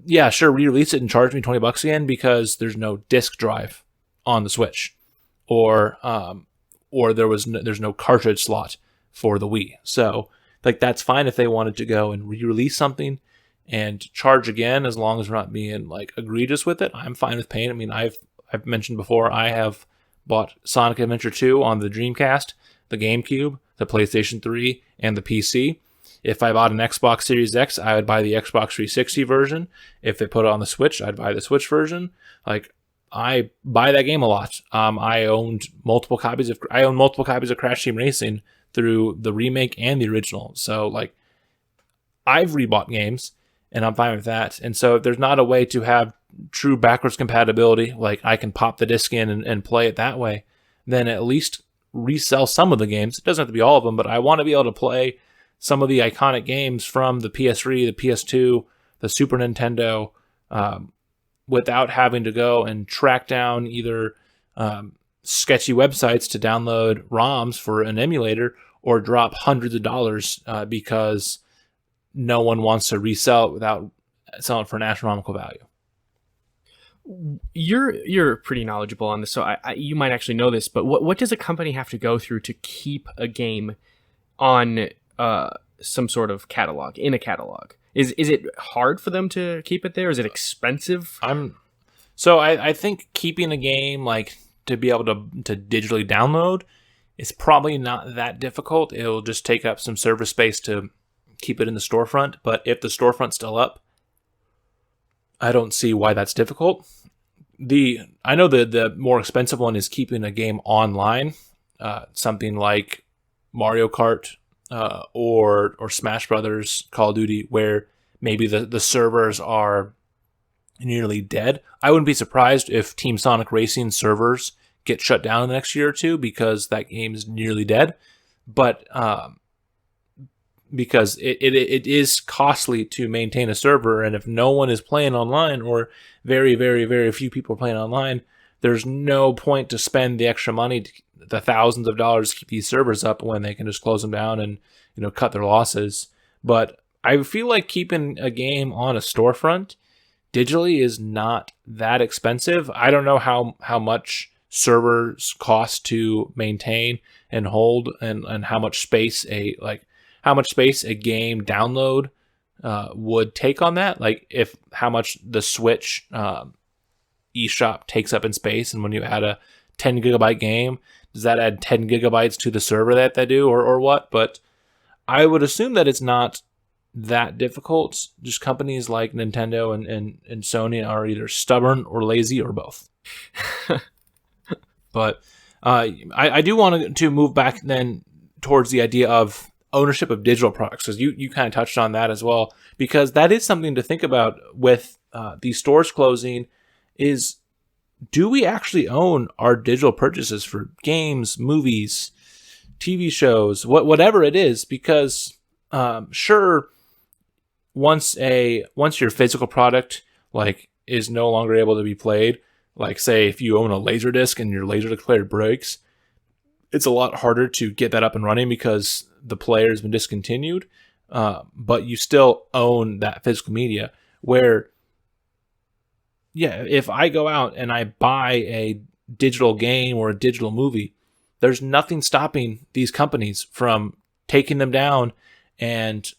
Yeah, sure, re-release it and charge me $20 again because there's no disk drive on the Switch, or there's no cartridge slot for the Wii. So, like, that's fine if they wanted to go and re-release something and charge again, as long as we're not being like egregious with it. I'm fine with paying. I mean, I've mentioned before, I have bought Sonic Adventure 2 on the Dreamcast, the GameCube, the PlayStation 3, and the PC. If I bought an Xbox Series X, I would buy the Xbox 360 version. If they put it on the Switch, I'd buy the Switch version. Like, I buy that game a lot. I own multiple copies of Crash Team Racing through the remake and the original. So, like, I've rebought games, and I'm fine with that. And so if there's not a way to have true backwards compatibility, like I can pop the disc in and play it that way, then at least resell some of the games. It doesn't have to be all of them, but I want to be able to play some of the iconic games from the PS3, the PS2, the Super Nintendo, without having to go and track down either sketchy websites to download ROMs for an emulator or drop hundreds of dollars because no one wants to resell it without selling it for an astronomical value. You're pretty knowledgeable on this, so you might actually know this, but what does a company have to go through to keep a game on some sort of catalog, in a catalog? Is it hard for them to keep it there? Is it expensive? I think keeping a game, like, to be able to digitally download is probably not that difficult. It'll just take up some server space to keep it in the storefront. But if the storefront's still up, I don't see why that's difficult. I know the more expensive one is keeping a game online, something like Mario Kart or Smash Brothers, Call of Duty, where maybe the servers are nearly dead. I wouldn't be surprised if Team Sonic Racing servers get shut down in the next year or two because that game is nearly dead. But because it is costly to maintain a server, and if no one is playing online, or very, very, very few people are playing online, there's no point to spend the extra money, the thousands of dollars to keep these servers up when they can just close them down and cut their losses. But I feel like keeping a game on a storefront digitally is not that expensive. I don't know how much servers cost to maintain and hold, and how much space a game download would take on that. Like, how much the Switch eShop takes up in space, and when you add a 10 gigabyte game, does that add 10 gigabytes to the server that they do, or what? But I would assume that it's not that difficult. Just companies like Nintendo and Sony are either stubborn or lazy or both. But I do want to move back then towards the idea of ownership of digital products, because you kind of touched on that as well, because that is something to think about with these stores closing. Is, do we actually own our digital purchases for games, movies, TV shows, whatever it is? Because sure, once your physical product is no longer able to be played, like say if you own a Laserdisc and your Laserdisc player breaks, it's a lot harder to get that up and running because the player has been discontinued. But you still own that physical media. Where, yeah, if I go out and I buy a digital game or a digital movie, there's nothing stopping these companies from taking them down. And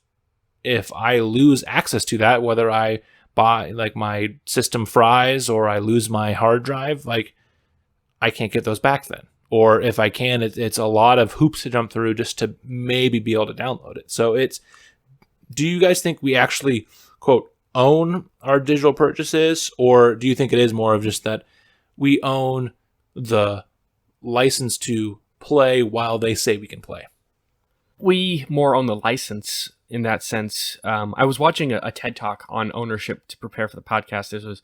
if I lose access to that, whether I buy my system fries or I lose my hard drive, I can't get those back then. Or if I can, it's a lot of hoops to jump through just to maybe be able to download it. So do you guys think we actually, quote, own our digital purchases? Or do you think it is more of just that we own the license to play while they say we can play? We more own the license in that sense. I was watching a TED Talk on ownership to prepare for the podcast. This was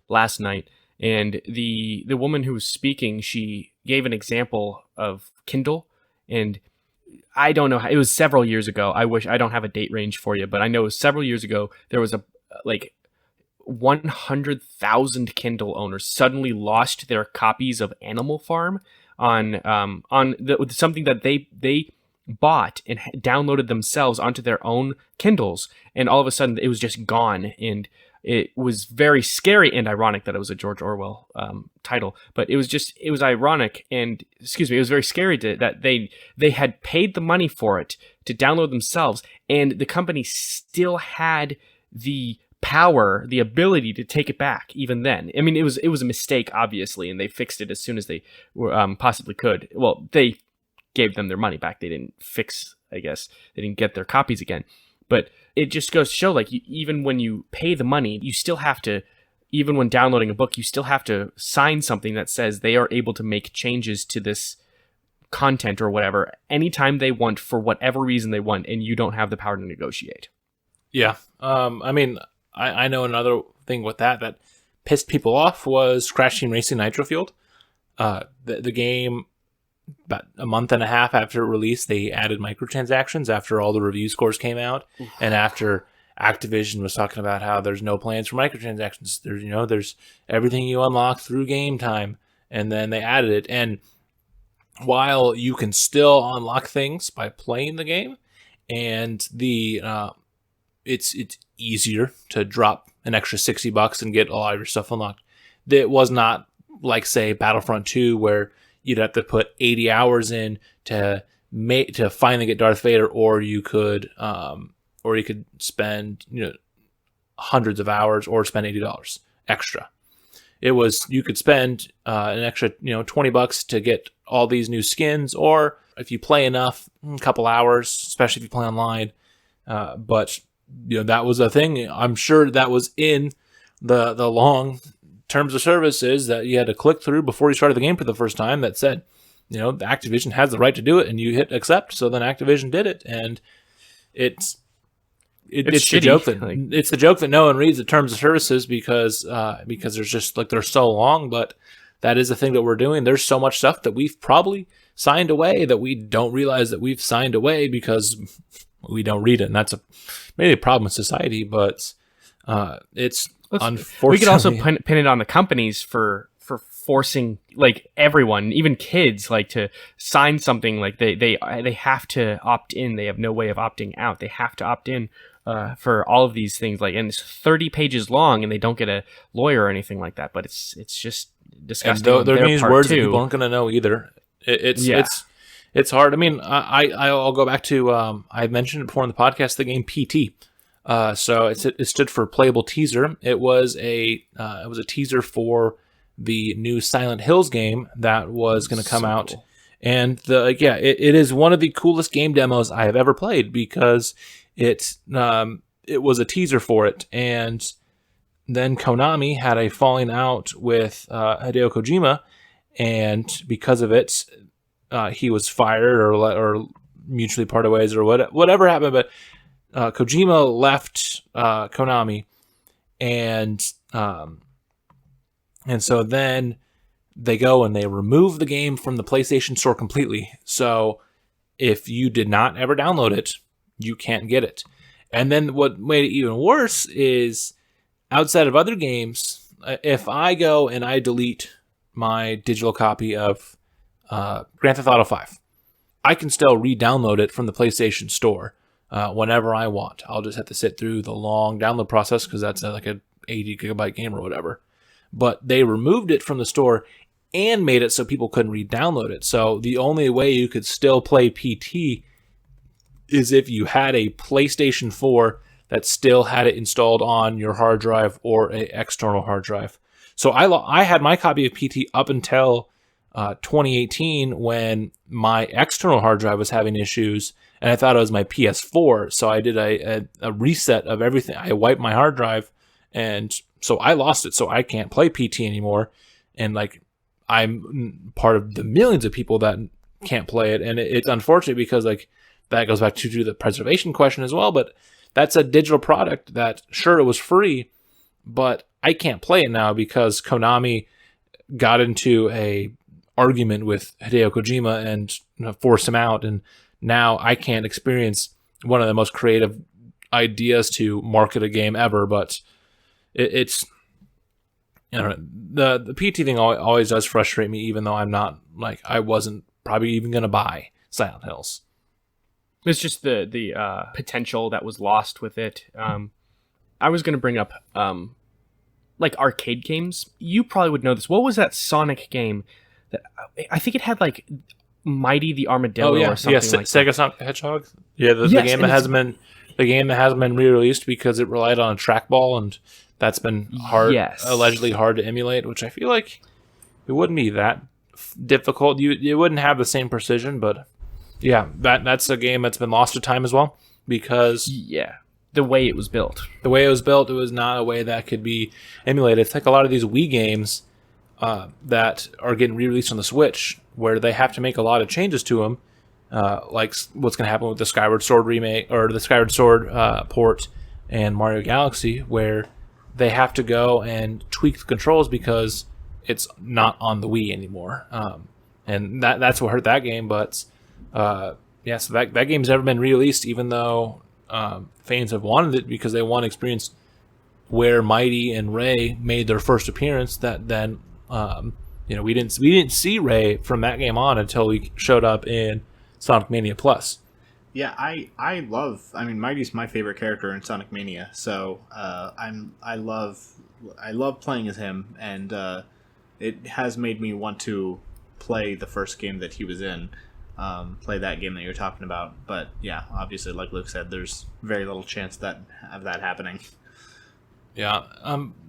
last night. And the woman who was speaking, she gave an example of Kindle. And I don't know, it was several years ago. I don't have a date range for you, but I know several years ago, there was 100,000 Kindle owners suddenly lost their copies of Animal Farm on something that they bought and downloaded themselves onto their own Kindles, and all of a sudden it was just gone. And it was very scary and ironic that it was a George Orwell title, but it was ironic and it was very scary that they had paid the money for it to download themselves, and the company still had the power, the ability to take it back even then. I mean, it was a mistake, obviously, and they fixed it as soon as they possibly could. Well, they gave them their money back. They didn't fix, I guess. They didn't get their copies again. But it just goes to show, even when you pay the money, you still have to, even when downloading a book, you still have to sign something that says they are able to make changes to this content or whatever anytime they want, for whatever reason they want, and you don't have the power to negotiate. Yeah. I mean, I know another thing with that pissed people off was Crash Team Racing Nitro Fueled. The game about a month and a half after it released, they added microtransactions after all the review scores came out. Oof. And after Activision was talking about how there's no plans for microtransactions. There's everything you unlock through game time. And then they added it. And while you can still unlock things by playing the game, and it's easier to drop an extra $60 and get a lot of your stuff unlocked. It was not like, say, Battlefront 2, where you'd have to put 80 hours in to finally get Darth Vader, or you could spend hundreds of hours or spend $80 extra. It was, you could spend an extra $20 to get all these new skins, or if you play enough, a couple hours, especially if you play online. But that was a thing. I'm sure that was in the long terms of services that you had to click through before you started the game for the first time, that said, Activision has the right to do it, and you hit accept. So then Activision did it, and it's the joke that it's the joke that no one reads the terms of services because there's just they're so long. But that is the thing that we're doing. There's so much stuff that we've probably signed away that we don't realize that we've signed away because we don't read it, and that's maybe a problem with society. But it's unfortunately, we could also pin it on the companies for forcing everyone, even kids, to sign something. They have to opt in. They have no way of opting out. They have to opt in for all of these things. And it's 30 pages long, and they don't get a lawyer or anything like that. But it's just disgusting. And there are these words that people aren't going to know either. It's hard. I mean, I'll go back to I mentioned it before in the podcast, the game PT. So it stood for Playable Teaser. It was a teaser for the new Silent Hills game that was going to come out. Cool. And it is one of the coolest game demos I have ever played, because it was a teaser for it, and then Konami had a falling out with Hideo Kojima, and because of it, he was fired or mutually parted ways or whatever happened. But Kojima left Konami, and so then they go and they remove the game from the PlayStation Store completely. So if you did not ever download it, you can't get it. And then what made it even worse is, outside of other games, if I go and I delete my digital copy of Grand Theft Auto 5, I can still re-download it from the PlayStation Store whenever I want. I'll just have to sit through the long download process, because that's like a 80 gigabyte game or whatever. But they removed it from the store and made it so people couldn't re-download it. So the only way you could still play PT is if you had a PlayStation 4 that still had it installed on your hard drive or an external hard drive. So I had my copy of PT up until 2018, when my external hard drive was having issues, and I thought it was my PS4. So I did a reset of everything. I wiped my hard drive, and so I lost it. So I can't play PT anymore. And I'm part of the millions of people that can't play it. And it's unfortunate, because that goes back to the preservation question as well. But that's a digital product that, sure, it was free, but I can't play it now because Konami got into a argument with Hideo Kojima and forced him out. And now I can't experience one of the most creative ideas to market a game ever. But it's the PT thing always does frustrate me, even though I'm not I wasn't probably even going to buy Silent Hills. It's just the potential that was lost with it. I was going to bring up arcade games. You probably would know this. What was that Sonic game? That I think it had Mighty the Armadillo or something like Sega that. Sonic the Hedgehog. Yeah, the game that hasn't been re-released because it relied on a trackball, and that's been allegedly hard to emulate, which I feel like it wouldn't be that difficult. You wouldn't have the same precision, but yeah, that's a game that's been lost to time as well, because the way it was built. The way it was built, it was not a way that could be emulated. It's like a lot of these Wii games that are getting re-released on the Switch, where they have to make a lot of changes to them, like what's going to happen with the Skyward Sword remake, or the Skyward Sword port, and Mario Galaxy, where they have to go and tweak the controls because it's not on the Wii anymore. and that's what hurt that game. But yeah, so that game's never been released, even though fans have wanted it because they want to experience where Mighty and Ray made their first appearance. That then we didn't see Ray from that game on until he showed up in Sonic Mania Plus. Yeah, I love. I mean, Mighty's my favorite character in Sonic Mania, so I love playing as him, and it has made me want to play the first game that he was in, play that game that you're talking about. But yeah, obviously, like Luke said, there's very little chance of that happening. Yeah,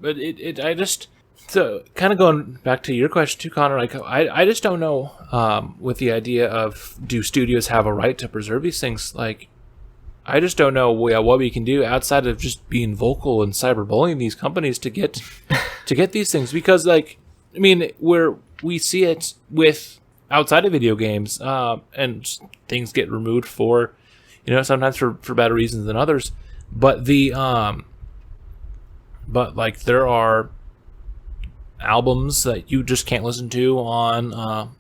but I just. So, kind of going back to your question too, Connor, I just don't know with the idea of do studios have a right to preserve these things? Like, I just don't know what we can do outside of just being vocal and cyberbullying these companies to get these things. Because, like, I mean, we see it with outside of video games, and things get removed for, sometimes for better reasons than others. But like there are albums that you just can't listen to on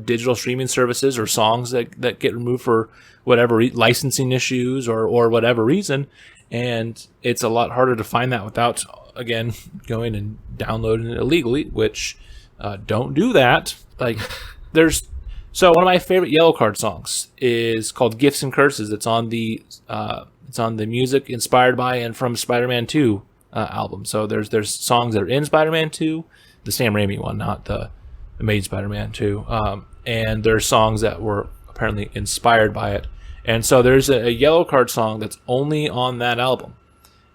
digital streaming services, or songs that get removed for whatever licensing issues or whatever reason, and it's a lot harder to find that without, again, going and downloading it illegally, which don't do that. Like, so one of my favorite Yellow Card songs is called Gifts and Curses. It's on the music inspired by and from Spider-Man 2 album. So there's songs that are in Spider-Man 2, the Sam Raimi one, not the Amazing Spider-Man 2, and there's songs that were apparently inspired by it. And so there's a Yellow Card song that's only on that album,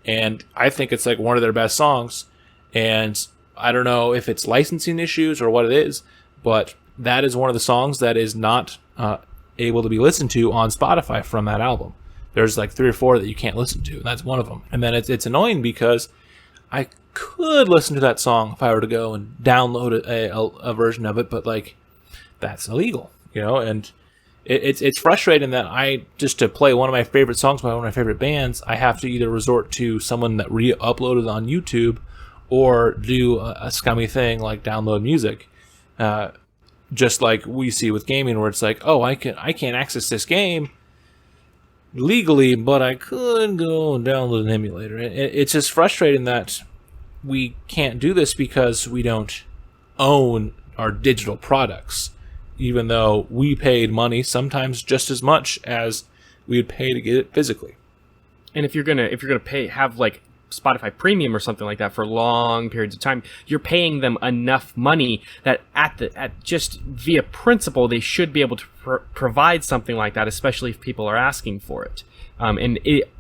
and I think it's like one of their best songs. And I don't know if it's licensing issues or what it is, but that is one of the songs that is not able to be listened to on Spotify from that album. There's like 3 or 4 that you can't listen to, and that's one of them. And then it's annoying because I could listen to that song if I were to go and download a version of it, but like that's illegal, and it's frustrating that just to play one of my favorite songs by one of my favorite bands, I have to either resort to someone that re-uploaded on YouTube or do a scummy thing like download music. Just like we see with gaming, where it's like, oh, I can't access this game legally, but I could go and download an emulator. It's just frustrating that we can't do this because we don't own our digital products, even though we paid money, sometimes just as much as we would pay to get it physically. And if you're gonna have like Spotify Premium or something like that for long periods of time, you're paying them enough money that at just via principle they should be able to provide something like that, especially if people are asking for it.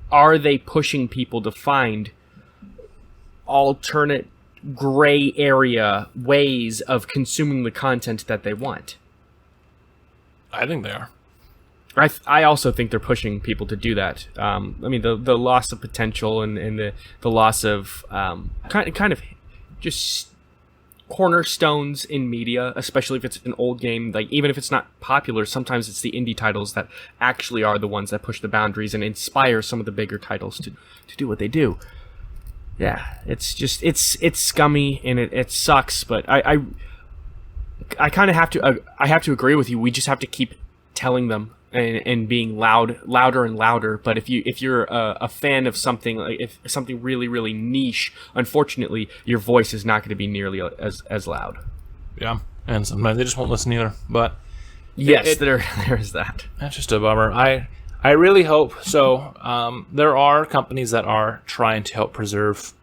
Are they pushing people to find alternate gray area ways of consuming the content that they want? I think they are. I also think they're pushing people to do that. I mean, the loss of potential and the loss of kind of just cornerstones in media, especially if it's an old game. Like, even if it's not popular, sometimes it's the indie titles that actually are the ones that push the boundaries and inspire some of the bigger titles to do what they do. Yeah, it's just it's scummy and it sucks, but I kind of have to agree with you. We just have to keep telling them and being louder and louder. But if you're a fan of something, like if something really, really niche, unfortunately your voice is not going to be nearly as loud. Yeah, and sometimes they just won't listen either. But yes, there is that. That's just a bummer. I really hope so. There are companies that are trying to help preserve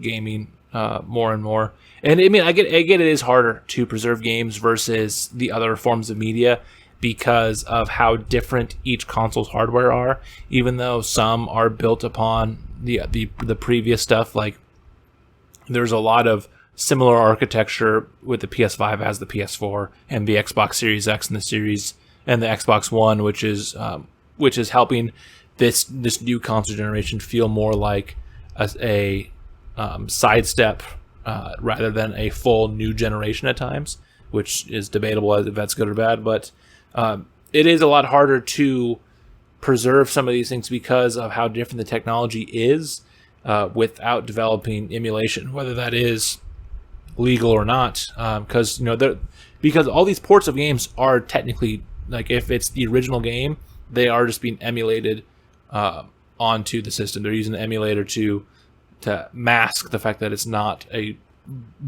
gaming more and more. And I mean, I get it is harder to preserve games versus the other forms of media because of how different each console's hardware are. Even though some are built upon the previous stuff, like there's a lot of similar architecture with the PS5 as the PS4 and the Xbox Series X and the Xbox One, which is helping this new console generation feel more like a sidestep rather than a full new generation at times, which is debatable if that's good or bad. But it is a lot harder to preserve some of these things because of how different the technology is without developing emulation, whether that is legal or not, because because all these ports of games are technically, like, if it's the original game, they are just being emulated onto the system. They're using the emulator to mask the fact that it's not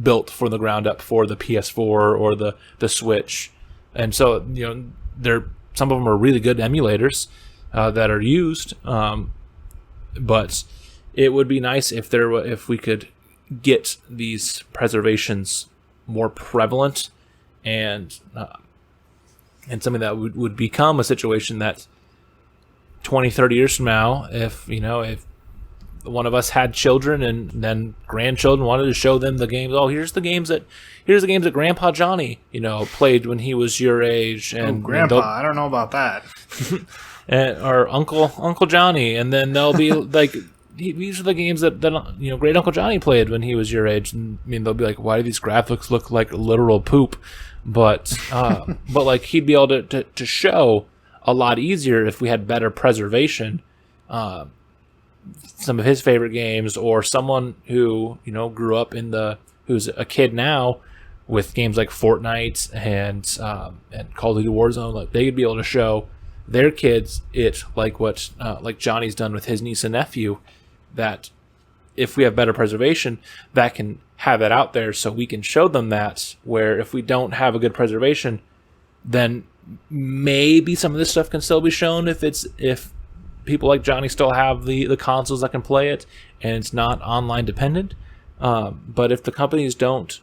built from the ground up for the PS4 or the Switch. And so, some of them are really good emulators that are used, but it would be nice if we could get these preservations more prevalent, and something that would become a situation that 20-30 years from now, if one of us had children and then grandchildren wanted to show them the games, here's the games that Grandpa Johnny played when he was your age, and Grandpa, I don't know about that. or Uncle Johnny, and then they'll be like, these are the games that Great Uncle Johnny played when he was your age, and they'll be like, why do these graphics look like literal poop? But like, he'd be able to show a lot easier if we had better preservation. Some of his favorite games, or someone who grew up who's a kid now with games like Fortnite and Call of Duty Warzone, like, they could be able to show their kids it like what like Johnny's done with his niece and nephew. That if we have better preservation, that can have it out there, so we can show them that. Where if we don't have a good preservation, then maybe some of this stuff can still be shown if people like Johnny still have the consoles that can play it and it's not online dependent. But if the companies don't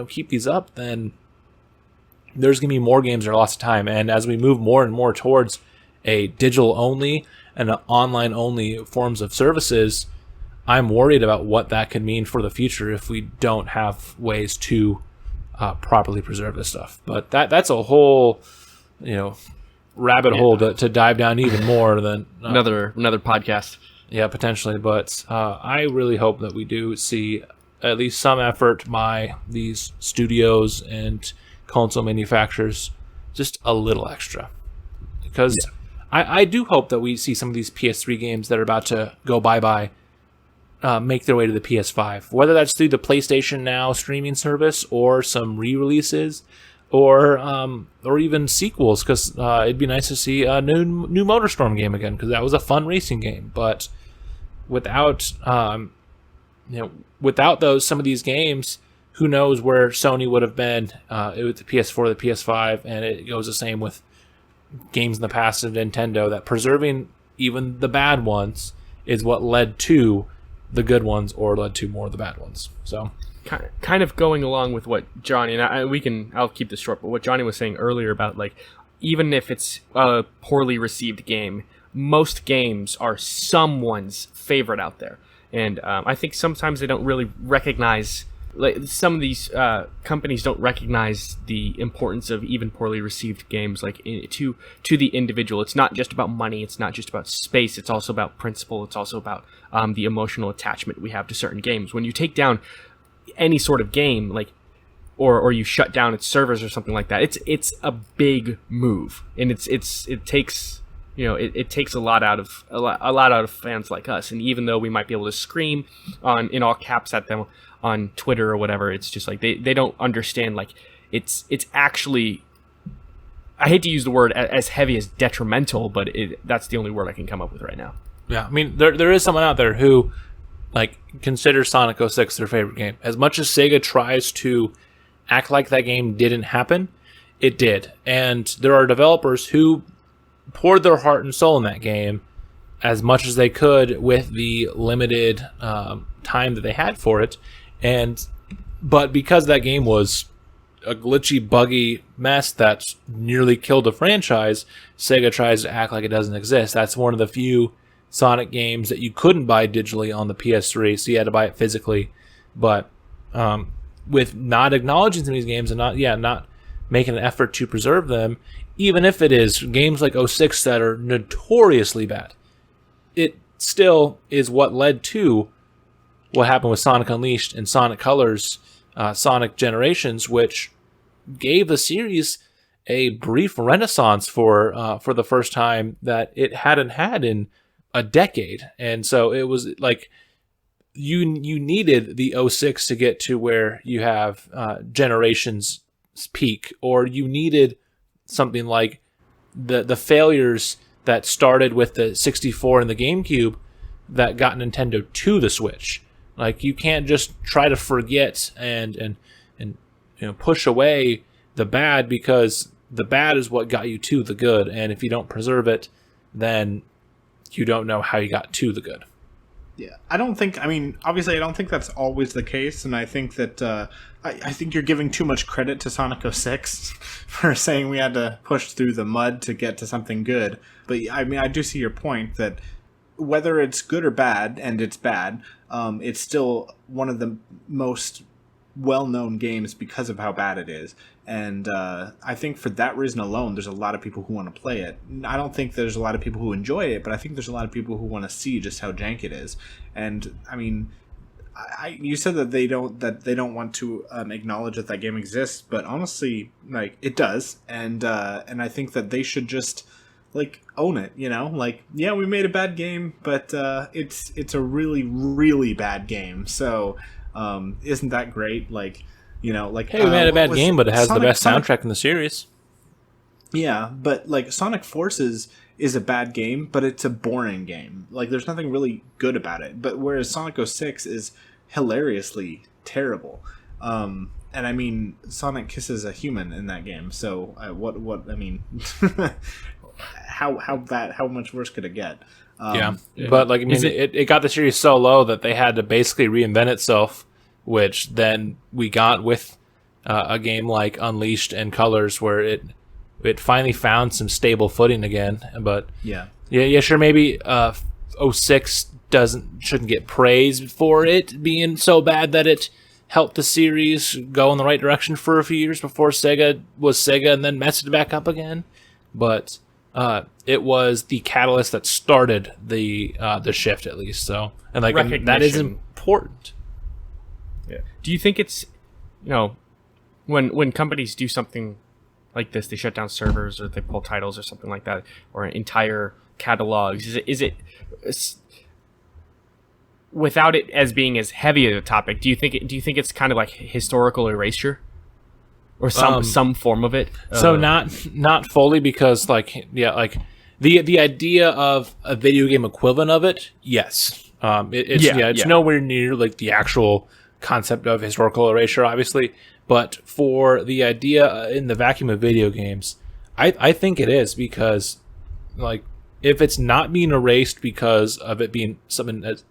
keep these up, then there's going to be more games that are lost to time. And as we move more and more towards a digital only and an online only forms of services, I'm worried about what that could mean for the future if we don't have ways to properly preserve this stuff. But that's a whole rabbit hole to dive down even more than another podcast. Yeah, potentially. But I really hope that we do see at least some effort by these studios and console manufacturers, just a little extra, because I do hope that we see some of these PS3 games that are about to go bye-bye make their way to the PS5, whether that's through the PlayStation Now streaming service or some re-releases, or even sequels, because it'd be nice to see a new MotorStorm game again, because that was a fun racing game. But without some of these games, who knows where Sony would have been with the PS4, the PS5, and it goes the same with games in the past of Nintendo, that preserving even the bad ones is what led to the good ones, or led to more of the bad ones. So kind of going along with what Johnny, and I'll keep this short, but what Johnny was saying earlier about, like, even if it's a poorly received game, most games are someone's favorite out there. And I think sometimes they don't really recognize, like, some of these companies don't recognize the importance of even poorly received games, like, to the individual. It's not just about money, it's not just about space, it's also about principle, it's also about the emotional attachment we have to certain games. When you take down any sort of game, like, or you shut down its servers or something like that, it's a big move, and it takes a lot out of fans like us. And even though we might be able to scream in all caps at them on Twitter or whatever, it's just like they don't understand, like, it's actually, I hate to use the word as heavy as detrimental, but that's the only word I can come up with right now. Yeah, I mean, there is someone out there who, like, considers Sonic 06 their favorite game. As much as Sega tries to act like that game didn't happen, it did. And there are developers who poured their heart and soul in that game as much as they could with the limited time that they had for it. But because that game was a glitchy, buggy mess that nearly killed the franchise, Sega tries to act like it doesn't exist. That's one of the few Sonic games that you couldn't buy digitally on the PS3, so you had to buy it physically. But with not acknowledging some of these games and not making an effort to preserve them, even if it is games like 06 that are notoriously bad, it still is what led to what happened with Sonic Unleashed and Sonic Colors, Sonic Generations, which gave the series a brief renaissance for the first time that it hadn't had in a decade. And so it was like you needed the '06 to get to where you have Generations peak, or you needed something like the failures that started with the 64 and the GameCube that got Nintendo to the Switch. Like, you can't just try to forget and push away the bad, because the bad is what got you to the good, and if you don't preserve it, then you don't know how you got to the good. Yeah, obviously I don't think that's always the case, and I think that I think you're giving too much credit to Sonic 06 for saying we had to push through the mud to get to something good. But I do see your point that whether it's good or bad, and it's bad, it's still one of the most well-known games because of how bad it is. And I think for that reason alone, there's a lot of people who want to play it. I don't think there's a lot of people who enjoy it, but I think there's a lot of people who want to see just how jank it is. And I mean, you said that they don't want to acknowledge that game exists, but honestly, like, it does. And I think that they should just own it. Yeah, we made a bad game, but it's a really, really bad game. So isn't that great? Hey, we made a bad game, but it has the best soundtrack in the series. Yeah, but Sonic Forces is a bad game, but it's a boring game. There's nothing really good about it. But whereas Sonic 06 is hilariously terrible. And I mean, Sonic kisses a human in that game. So how much worse could it get? But it got the series so low that they had to basically reinvent itself, which then we got with a game like Unleashed and Colors, where it finally found some stable footing again. But sure, maybe 06 shouldn't get praised for it being so bad that it helped the series go in the right direction for a few years before Sega was Sega and then messed it back up again. But it was the catalyst that started the shift, at least. So, and that is important. Yeah. Do you think it's, when companies do something like this, they shut down servers or they pull titles or something like that, or entire catalogs? Is it without it as being as heavy of a topic? Do you think it's kind of like historical erasure, or some form of it? So not fully, because the idea of a video game equivalent of it, yes. It's nowhere near the actual concept of historical erasure, obviously, but for the idea in the vacuum of video games, I think it is, because if it's not being erased because of it being something that's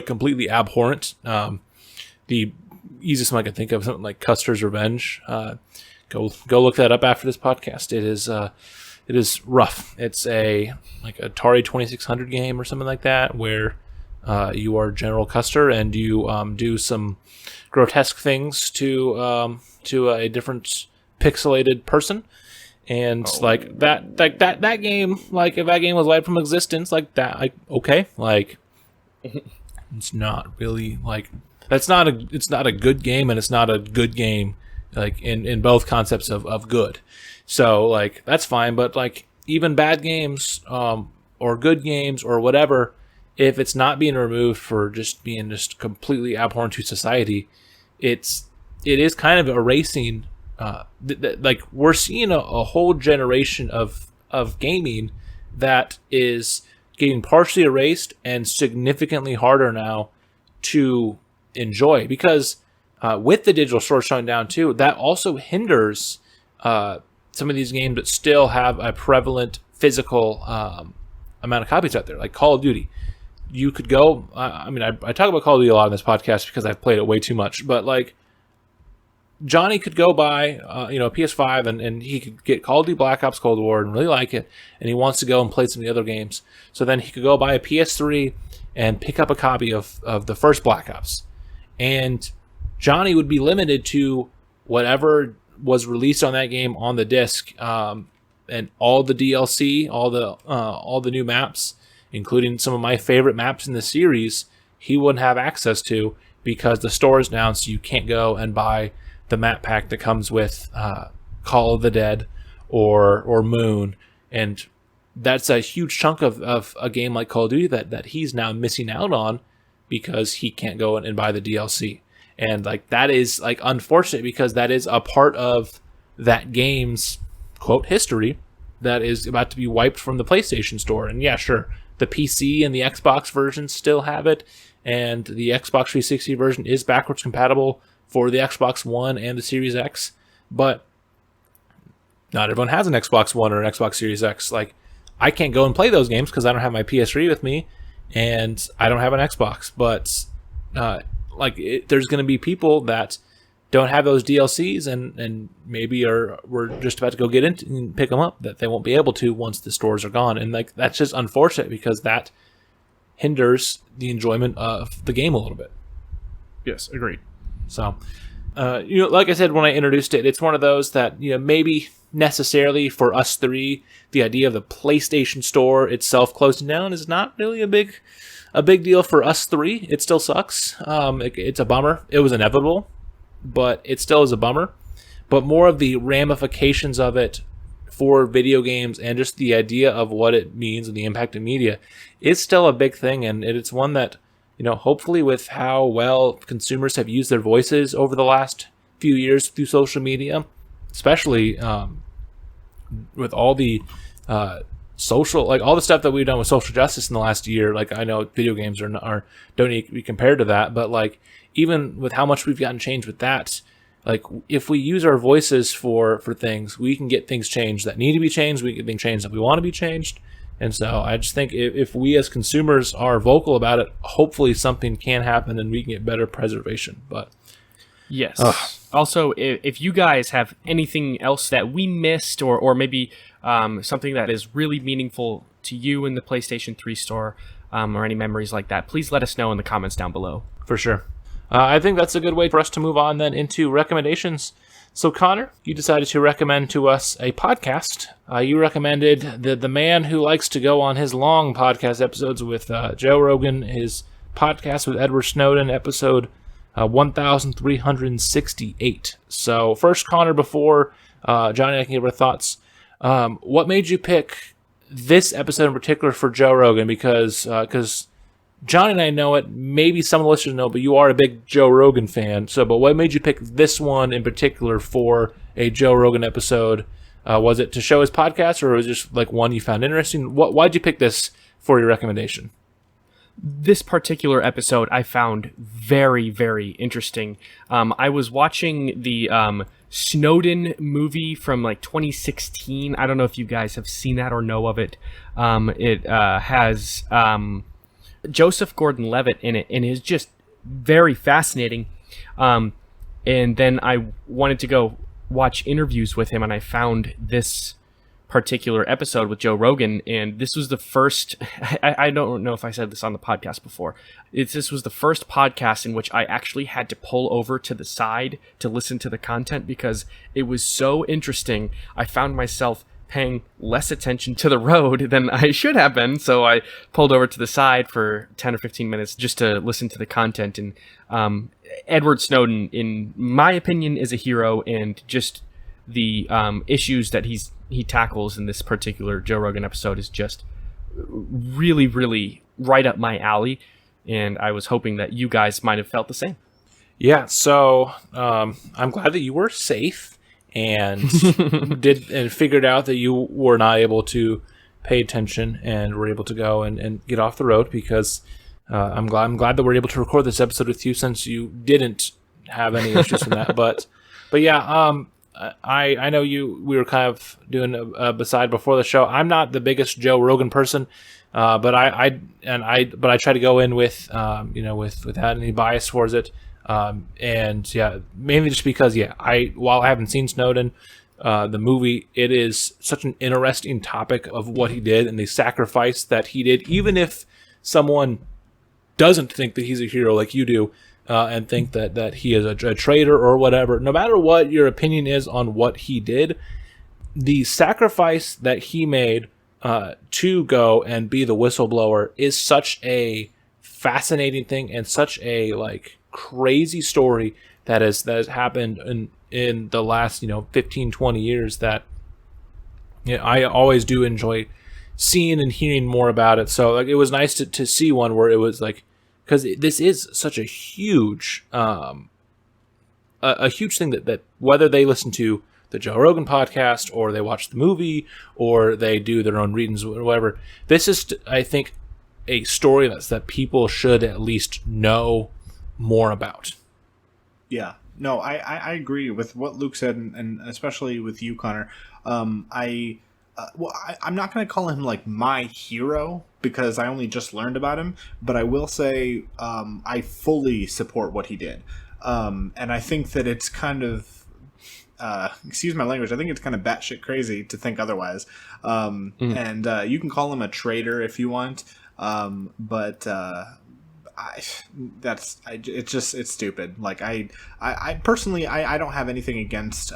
completely abhorrent, the easiest one I can think of is something like Custer's Revenge. Go look that up after this podcast. It is rough. It's a Atari 2600 game or something like that, where you are General Custer and you do some grotesque things to a different pixelated person, and that game, if that game was wiped from existence okay, it's not really it's not a good game, and it's not a good game in both concepts of good. So that's fine, but even bad games or good games or whatever, if it's not being removed for just being just completely abhorrent to society, it is kind of erasing. We're seeing a whole generation of gaming that is getting partially erased and significantly harder now to enjoy, because with the digital store shutting down too, that also hinders some of these games that still have a prevalent physical amount of copies out there, like Call of Duty. You could go, I talk about Call of Duty a lot on this podcast because I've played it way too much, but Johnny could go buy a PS5 and he could get Call of Duty Black Ops Cold War and really like it, and he wants to go and play some of the other games. So then he could go buy a PS3 and pick up a copy of the first Black Ops. And Johnny would be limited to whatever was released on that game on the disc, and all the DLC, all the new maps, including some of my favorite maps in the series, he wouldn't have access to because the store is down, so you can't go and buy the map pack that comes with Call of the Dead or Moon. And that's a huge chunk of a game like Call of Duty that he's now missing out on because he can't go and buy the DLC. And like that is like unfortunate because that is a part of that game's quote history that is about to be wiped from the PlayStation Store. And yeah, sure, the PC and the Xbox versions still have it, and the Xbox 360 version is backwards compatible for the Xbox One and the Series X, but not everyone has an Xbox One or an Xbox Series X. Like, I can't go and play those games because I don't have my PS3 with me, and I don't have an Xbox. But there's going to be people that don't have those DLCs and maybe we're just about to go get into and pick them up, that they won't be able to once the stores are gone. And like that's just unfortunate because that hinders the enjoyment of the game a little bit. Yes, agreed. So, like I said when I introduced it, it's one of those that, maybe necessarily for us three, the idea of the PlayStation Store itself closing down is not really a big deal for us three. It still sucks. It's a bummer. It was inevitable, but it still is a bummer. But more of the ramifications of it for video games and just the idea of what it means and the impact of media is still a big thing, and it's one that, hopefully with how well consumers have used their voices over the last few years through social media, especially with all the social, like all the stuff that we've done with social justice in the last year. Like, I know video games don't need to be compared to that, but like even with how much we've gotten changed with that, like if we use our voices for things, we can get things changed that need to be changed. We can get things changed that we want to be changed. And so I just think if we as consumers are vocal about it, hopefully something can happen and we can get better preservation. But yes. Also, if you guys have anything else that we missed or maybe something that is really meaningful to you in the PlayStation 3 store or any memories like that, please let us know in the comments down below. For sure. I think that's a good way for us to move on then into recommendations. So Connor, you decided to recommend to us a podcast. You recommended the man who likes to go on his long podcast episodes with Joe Rogan, his podcast with Edward Snowden, episode 1368. So first, Connor, before Johnny and I can give our thoughts, what made you pick this episode in particular for Joe Rogan? Because Johnny and I know it, maybe some of the listeners know, but you are a big Joe Rogan fan. But what made you pick this one in particular for a Joe Rogan episode? Was it to show his podcast, or was it just like one you found interesting? Why'd you pick this for your recommendation? This particular episode I found very, very interesting. I was watching the Snowden movie from like 2016. I don't know if you guys have seen that or know of it. It has Joseph Gordon-Levitt in it, and is just very fascinating. And then I wanted to go watch interviews with him, and I found this particular episode with Joe Rogan, and this was the first, I don't know if I said this on the podcast before, this was the first podcast in which I actually had to pull over to the side to listen to the content because it was so interesting. I found myself paying less attention to the road than I should have been, so I pulled over to the side for 10 or 15 minutes just to listen to the content. And Edward Snowden, in my opinion, is a hero, and just the issues that he tackles in this particular Joe Rogan episode is just really, really right up my alley, and I was hoping that you guys might have felt the same. Yeah, so I'm glad that you were safe and figured out that you were not able to pay attention and were able to go and get off the road, because I'm glad that we're able to record this episode with you, since you didn't have any issues from that. But yeah, I know we were kind of doing a beside before the show. I'm not the biggest Joe Rogan person, but I try to go in with without any bias towards it. And yeah, mainly just because, while I haven't seen Snowden, the movie, it is such an interesting topic of what he did and the sacrifice that he did, even if someone doesn't think that he's a hero like you do, and think that he is a traitor or whatever. No matter what your opinion is on what he did, the sacrifice that he made to go and be the whistleblower is such a fascinating thing and such a crazy story that has happened in the last 15, 20 years that I always do enjoy seeing and hearing more about it. So it was nice to see one where it was because this is such a huge a huge thing that whether they listen to the Joe Rogan podcast or they watch the movie or they do their own readings or whatever, this is, I think, a story that people should at least know more about. Yeah. No, I agree with what Luke said, and especially with you, Connor. I'm not going to call him like my hero because I only just learned about him, but I will say I fully support what he did. And I think that it's kind of, excuse my language, I think it's kind of batshit crazy to think otherwise. And you can call him a traitor if you want, but it's stupid. Like I personally, I don't have anything against,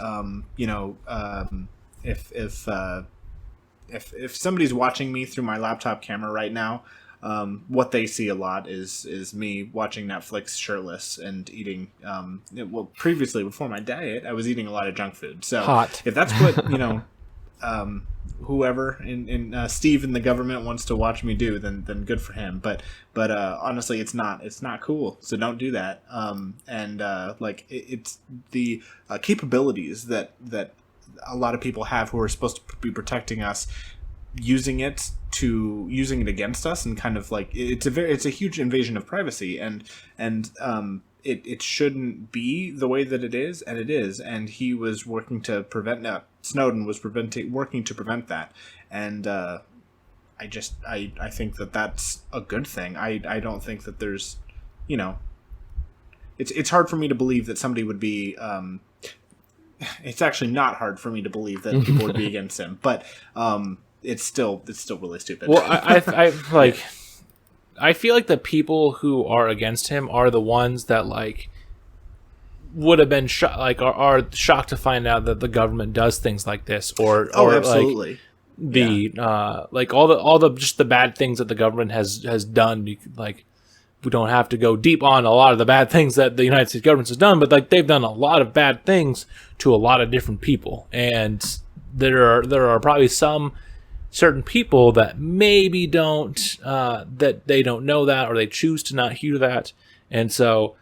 if somebody's watching me through my laptop camera right now, what they see a lot is me watching Netflix shirtless and eating. Previously before my diet, I was eating a lot of junk food. So hot. If that's what whoever in Steve in the government wants to watch me do, then good for him. But honestly, it's not cool. So don't do that. It's the capabilities that a lot of people have who are supposed to be protecting us, using it against us, and kind of like it's a huge invasion of privacy, and it shouldn't be the way that it is, and it is, and he was working to prevent that. Snowden was working to prevent that, and I think that that's a good thing. I don't think that there's, it's hard for me to believe that somebody would be. It's actually not hard for me to believe that people would be against him, but it's still really stupid. Well, I feel like the people who are against him are the ones that like would have been are shocked to find out that the government does things like this, or absolutely. Like all the just the bad things that the government has done. Like, we don't have to go deep on a lot of the bad things that the United States government has done, but like they've done a lot of bad things to a lot of different people, and there are probably some certain people that maybe don't that they don't know that, or they choose to not hear that, and so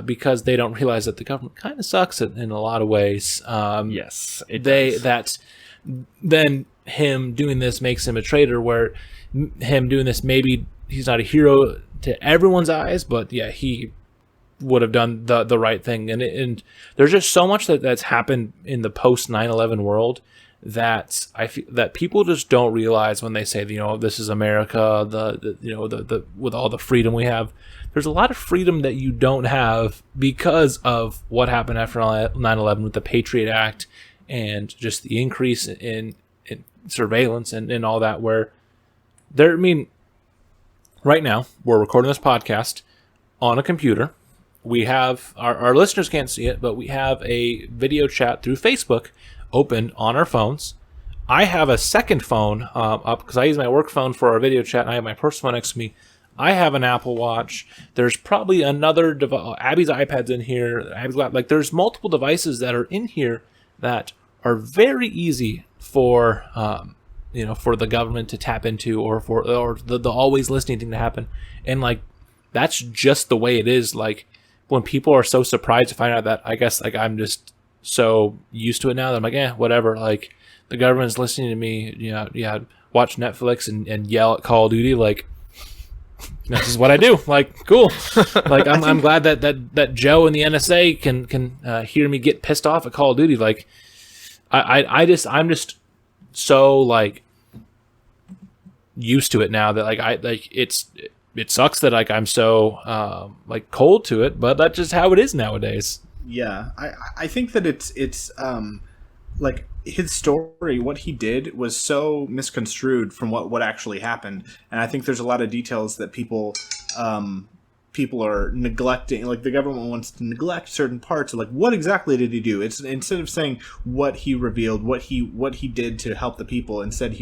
because they don't realize that the government kind of sucks in a lot of ways. Yes, it does. Then him doing this makes him a traitor. Where him doing this, maybe he's not a hero to everyone's eyes, but yeah, he would have done the right thing. And there's just so much that's happened in the post 9/11 world that I feel that people just don't realize when they say, this is America, the with all the freedom we have. There's a lot of freedom that you don't have because of what happened after 9/11 with the Patriot Act and just the increase in surveillance and all that, where right now, we're recording this podcast on a computer. We have, our listeners can't see it, but we have a video chat through Facebook open on our phones. I have a second phone up because I use my work phone for our video chat, and I have my personal phone next to me. I have an Apple Watch. There's probably another device. Abby's iPad's in here. Abby's laptop. Like, there's multiple devices that are in here that are very easy for for the government to tap into, or the always listening thing to happen. And like, that's just the way it is. Like, when people are so surprised to find out that, I guess, like, I'm just so used to it now that I'm like, whatever. Like, the government's listening to me, watch Netflix and yell at Call of Duty. Like, this is what I do. Like, cool. Like, I'm glad that Joe and the NSA can hear me get pissed off at Call of Duty. Like, I'm just so like used to it now that like it sucks that like I'm so like cold to it, but that's just how it is nowadays. Yeah, I think that it's like, his story, what he did, was so misconstrued from what actually happened, and I think there's a lot of details that people are neglecting. Like, the government wants to neglect certain parts of, like, what exactly did he do? It's instead of saying what he revealed, what he did to help the people. Instead,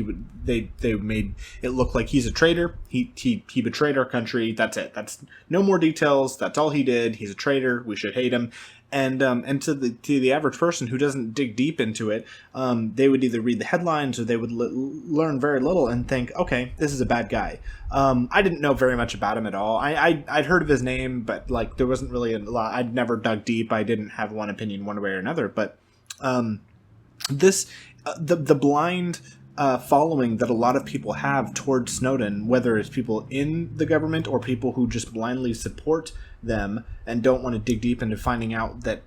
they made it look like he's a traitor. He betrayed our country. That's it. That's no more details. That's all he did. He's a traitor. We should hate him. And to the average person who doesn't dig deep into it, they would either read the headlines or they would learn very little and think, okay, this is a bad guy. I didn't know very much about him at all. I'd heard of his name, but like there wasn't really a lot. I'd never dug deep. I didn't have one opinion one way or another. But the blind following that a lot of people have towards Snowden, whether it's people in the government or people who just blindly support them and don't want to dig deep into finding out that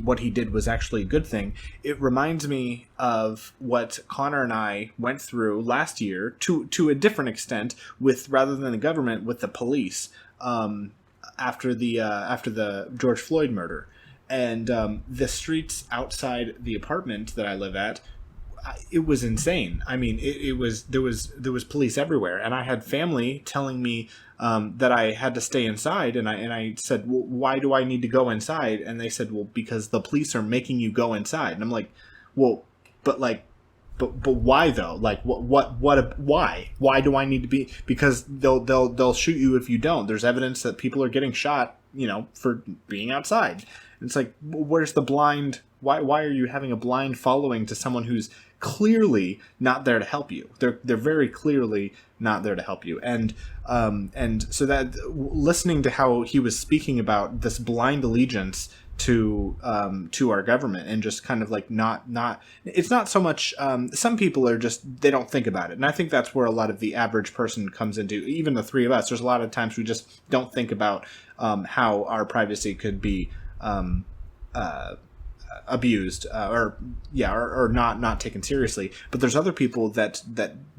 what he did was actually a good thing. It reminds me of what Connor and I went through last year to a different extent with, rather than the government, with the police after the George Floyd murder. And the streets outside the apartment that I live at, it was insane. I mean, there was police everywhere, and I had family telling me that I had to stay inside, and I said, well, why do I need to go inside? And they said, well, because the police are making you go inside. And I'm like, well, but why though? Like, why do I need to be? Because they'll shoot you if you don't. There's evidence that people are getting shot, for being outside. And it's like, where's the blind? Why are you having a blind following to someone who's clearly not there to help you? They're very clearly not there to help you. And so that, listening to how he was speaking about this blind allegiance to our government, and just kind of like not it's not so much, some people are just, they don't think about it. And I think that's where a lot of the average person comes into, even the three of us. There's a lot of times we just don't think about how our privacy could be abused or not taken seriously. But there's other people that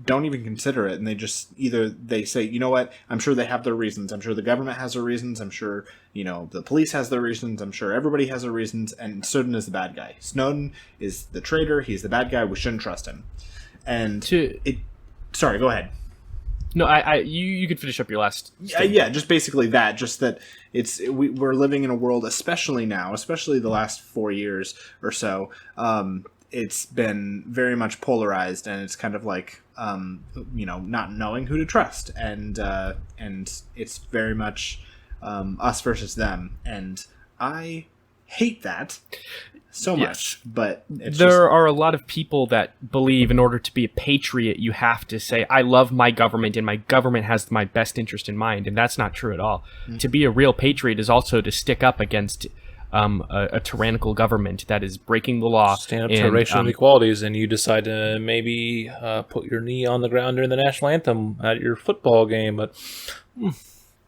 don't even consider it, and they say, you know what, I'm sure they have their reasons. I'm sure the government has their reasons. I'm sure the police has their reasons. I'm sure everybody has their reasons. And Snowden is the bad guy. Snowden is the traitor. He's the bad guy. We shouldn't trust him. And sorry, go ahead. No, you could finish up your last statement. Yeah, just basically that. Just that we're living in a world, especially now, especially the last 4 years or so. It's been very much polarized, and it's kind of like not knowing who to trust, and it's very much us versus them, and I hate that so much. But there are a lot of people that believe in order to be a patriot, you have to say, I love my government and my government has my best interest in mind. And that's not true at all. Mm-hmm. To be a real patriot is also to stick up against a tyrannical government that is breaking the law. Stand up to racial inequalities, and you decide to maybe put your knee on the ground during the national anthem at your football game. But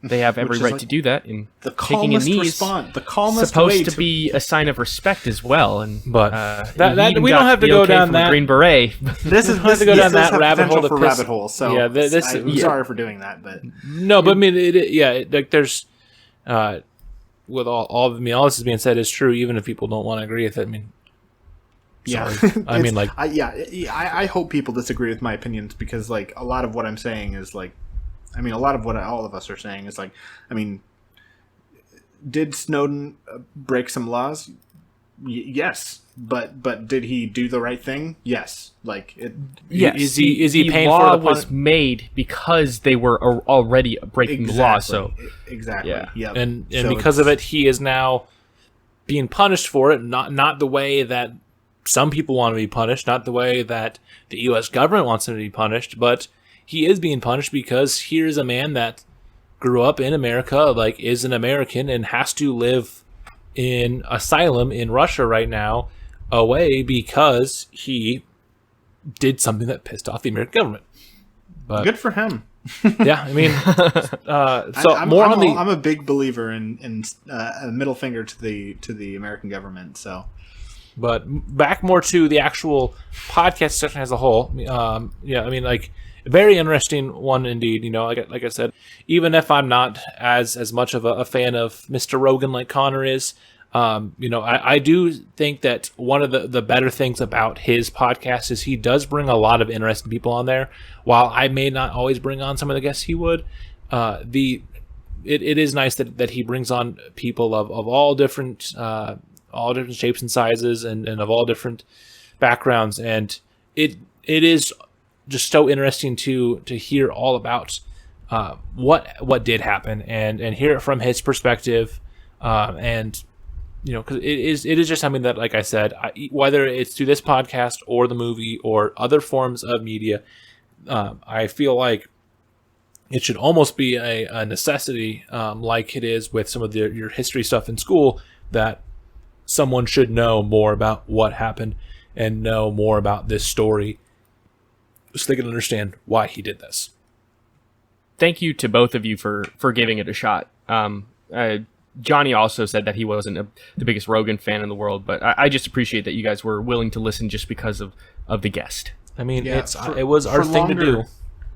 they have every right to do that. And the taking a knee is supposed to be a sign of respect as well. And that we don't have to go down that Green Beret. This is have to go down that rabbit hole. Rabbit hole. So yeah, I'm sorry for doing that, but no, but I mean, like there's with all this is being said is true, even if people don't want to agree with it. I mean, sorry. I mean, like, I hope people disagree with my opinions, because like a lot of what I'm saying is like, I mean, a lot of what all of us are saying is like, I mean, did Snowden break some laws? Yes, but did he do the right thing? Yes. Like, yes. Is he paying for the law was made because they were already breaking the law. So exactly. Yeah. Yep. And so because of it, he is now being punished for it. Not the way that some people want to be punished, not the way that the U.S. government wants him to be punished, but he is being punished because here's a man that grew up in America, like is an American, and has to live in asylum in Russia right now away because he did something that pissed off the American government. But good for him. Yeah, I mean, I'm a big believer in a middle finger to the American government. So, but back more to the actual podcast section as a whole. Yeah, I mean, like, very interesting one indeed. Like I said, even if I'm not as much of a fan of Mr. Rogan like Connor is, I do think that one of the better things about his podcast is he does bring a lot of interesting people on there. While I may not always bring on some of the guests he would, it is nice that he brings on people of all different shapes and sizes and of all different backgrounds, and it is just so interesting to hear all about what did happen and hear it from his perspective, and because it is just something that, like I said, whether it's through this podcast or the movie or other forms of media, I feel like it should almost be a necessity, like it is with some of your history stuff in school, that someone should know more about what happened and know more about this story so they can understand why he did this. Thank you to both of you for giving it a shot. Johnny also said that he wasn't the biggest Rogan fan in the world, but I just appreciate that you guys were willing to listen just because of the guest. I mean, it was our thing to do.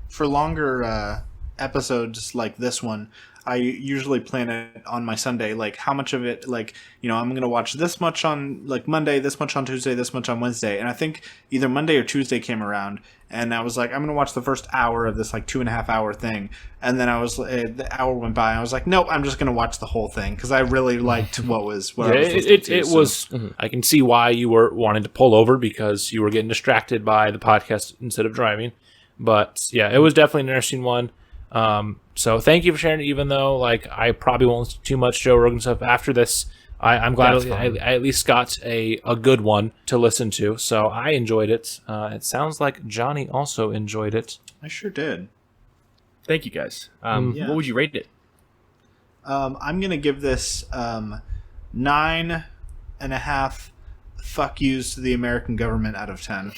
For longer episodes like this one, I usually plan it on my Sunday, like how much of it, like, I'm going to watch this much on like Monday, this much on Tuesday, this much on Wednesday. And I think either Monday or Tuesday came around and I was like, I'm going to watch the first hour of this like 2.5 hour thing. And then the hour went by and I was like, nope, I'm just going to watch the whole thing because I really liked what I was listening to. It was, I can see why you were wanting to pull over because you were getting distracted by the podcast instead of driving. But yeah, it was definitely an interesting one. So thank you for sharing it, even though like I probably won't listen to too much Joe Rogan stuff after this. I'm glad I at least got a good one to listen to. So I enjoyed it. It sounds like Johnny also enjoyed it. I sure did. Thank you guys. What would you rate it? I'm going to give this 9.5 fuck yous to the American government out of 10.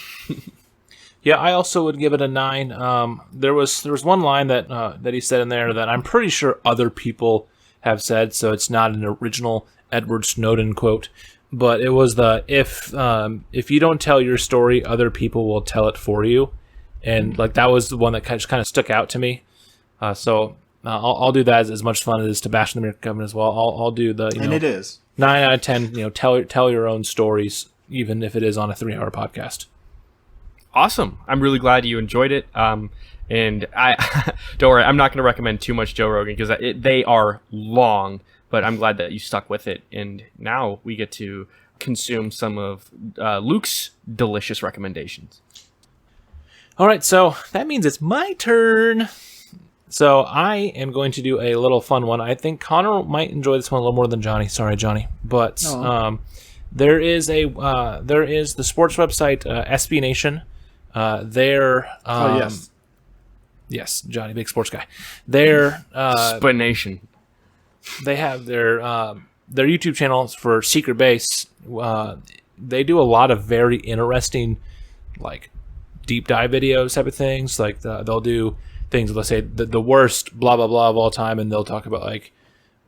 Yeah, I also would give it a 9. There was one line that he said in there that I'm pretty sure other people have said, so it's not an original Edward Snowden quote. But it was if you don't tell your story, other people will tell it for you, and like that was the one that kind of stuck out to me. So I'll do that as much fun as it is to bash the American government as well. I'll do the and it is 9 out of 10. Tell your own stories, even if it is on a 3-hour podcast. Awesome. I'm really glad you enjoyed it. And I don't worry, I'm not going to recommend too much Joe Rogan because they are long, but I'm glad that you stuck with it. And now we get to consume some of Luke's delicious recommendations. All right, so that means it's my turn. So I am going to do a little fun one. I think Connor might enjoy this one a little more than Johnny. Sorry, Johnny. But there is the sports website SB Nation. Yes, Johnny, big sports guy. They're Spination. They have their YouTube channels for Secret Base. They do a lot of very interesting, like deep dive videos type of things. Like they'll do things. Let's say the worst blah blah blah of all time, and they'll talk about like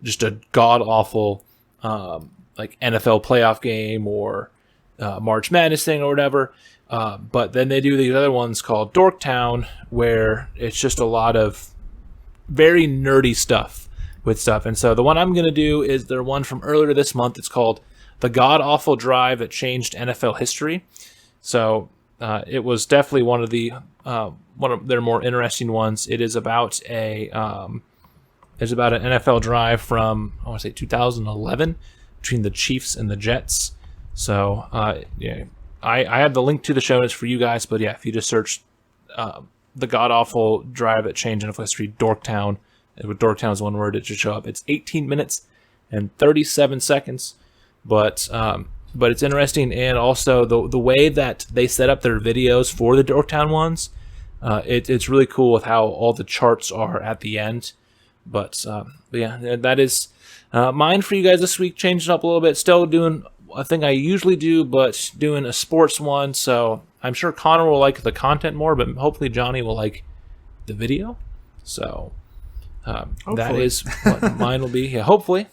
just a god awful like NFL playoff game or March Madness thing or whatever. But then they do these other ones called Dorktown, where it's just a lot of very nerdy stuff with stuff. And so the one I'm going to do is their one from earlier this month. It's called The God Awful Drive That Changed NFL History. So it was definitely one of their more interesting ones. It is about an NFL drive from, I want to say 2011 between the Chiefs and the Jets. So yeah. I have the link to the show notes for you guys, but yeah, if you just search the god-awful drive that changed NFL history, Dorktown, with Dorktown is one word, it should show up. It's 18 minutes and 37 seconds, but it's interesting, and also the way that they set up their videos for the Dorktown ones, it's really cool with how all the charts are at the end. But yeah, that is mine for you guys this week, changing up a little bit, still doing a thing I usually do, but doing a sports one. So I'm sure Connor will like the content more, but hopefully Johnny will like the video. So that is what mine will be. Yeah, hopefully.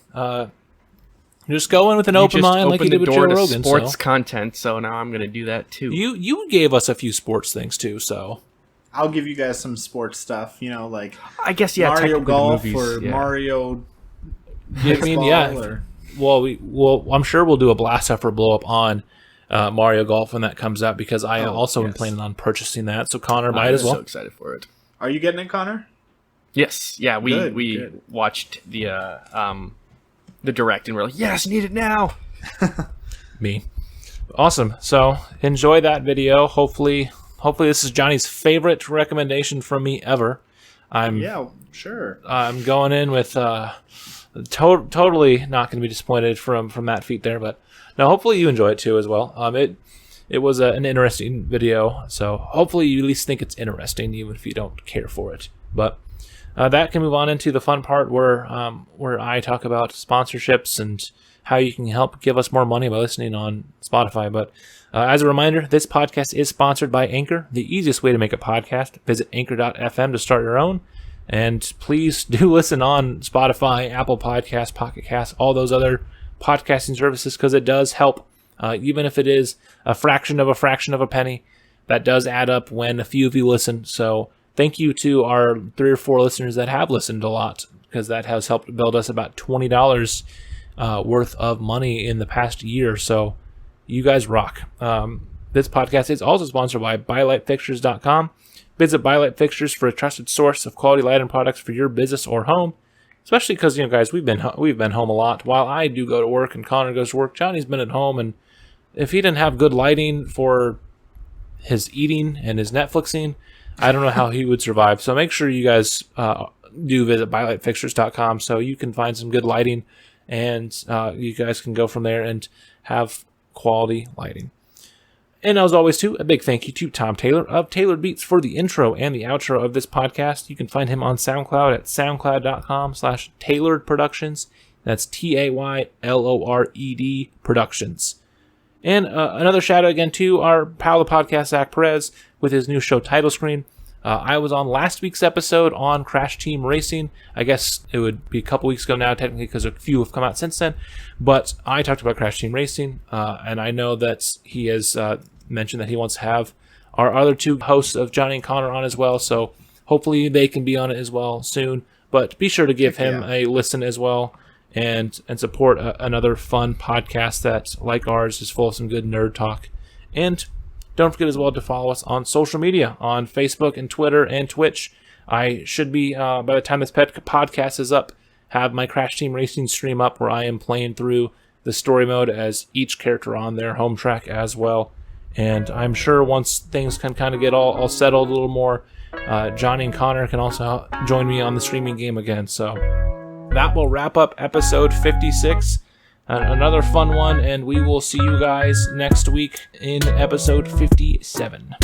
Just go in with an open mind like you did with Joe Rogan. Sports content, so now I'm going to do that too. You gave us a few sports things too, so I'll give you guys some sports stuff. Like I guess Mario Golf or Mario. I mean, yeah. Well, I'm sure we'll do a blast off or blow up on Mario Golf when that comes out, because I also am planning on purchasing that. So Connor might as well. I'm so excited for it. Are you getting it, Connor? Yes. Yeah. We watched the direct and we're like, yes, need it now. Me. Awesome. So enjoy that video. Hopefully this is Johnny's favorite recommendation from me ever. Yeah, sure. I'm going in with totally not going to be disappointed from that feat there, but no, hopefully you enjoy it too as well. It was an interesting video, so hopefully you at least think it's interesting, even if you don't care for it. But that can move on into the fun part where I talk about sponsorships and how you can help give us more money by listening on Spotify. But as a reminder, this podcast is sponsored by Anchor, the easiest way to make a podcast. Visit anchor.fm to start your own. And please do listen on Spotify, Apple Podcasts, Pocket Casts, all those other podcasting services, because it does help. Even if it is a fraction of a penny, that does add up when a few of you listen. So thank you to our 3 or 4 listeners that have listened a lot, because that has helped build us about $20 worth of money in the past year. So you guys rock. This podcast is also sponsored by BuyLightFixtures.com. Visit BuyLight Fixtures for a trusted source of quality lighting products for your business or home. Especially because, guys, we've been home a lot. While I do go to work and Connor goes to work, Johnny's been at home, and if he didn't have good lighting for his eating and his Netflixing, I don't know how he would survive. So make sure you guys do visit BuyLightFixtures.com so you can find some good lighting, and you guys can go from there and have quality lighting. And as always, too, a big thank you to Tom Taylor of Tailored Beats for the intro and the outro of this podcast. You can find him on SoundCloud at soundcloud.com/tailoredproductions. That's TAYLORED Productions. And another shout out again to our pal of the podcast, Zach Perez, with his new show title screen. I was on last week's episode on Crash Team Racing. I guess it would be a couple weeks ago now, technically, because a few have come out since then. But I talked about Crash Team Racing, and I know that he has mentioned that he wants to have our other 2 hosts of Johnny and Connor on as well. So hopefully they can be on it as well soon. But be sure to give him a listen as well, and support another fun podcast that, like ours, is full of some good nerd talk. And don't forget as well to follow us on social media, on Facebook and Twitter and Twitch. I should be, by the time this podcast is up, have my Crash Team Racing stream up where I am playing through the story mode as each character on their home track as well. And I'm sure once things can kind of get all settled a little more, Johnny and Connor can also join me on the streaming game again. So that will wrap up episode 56. Another fun one, and we will see you guys next week in episode 57.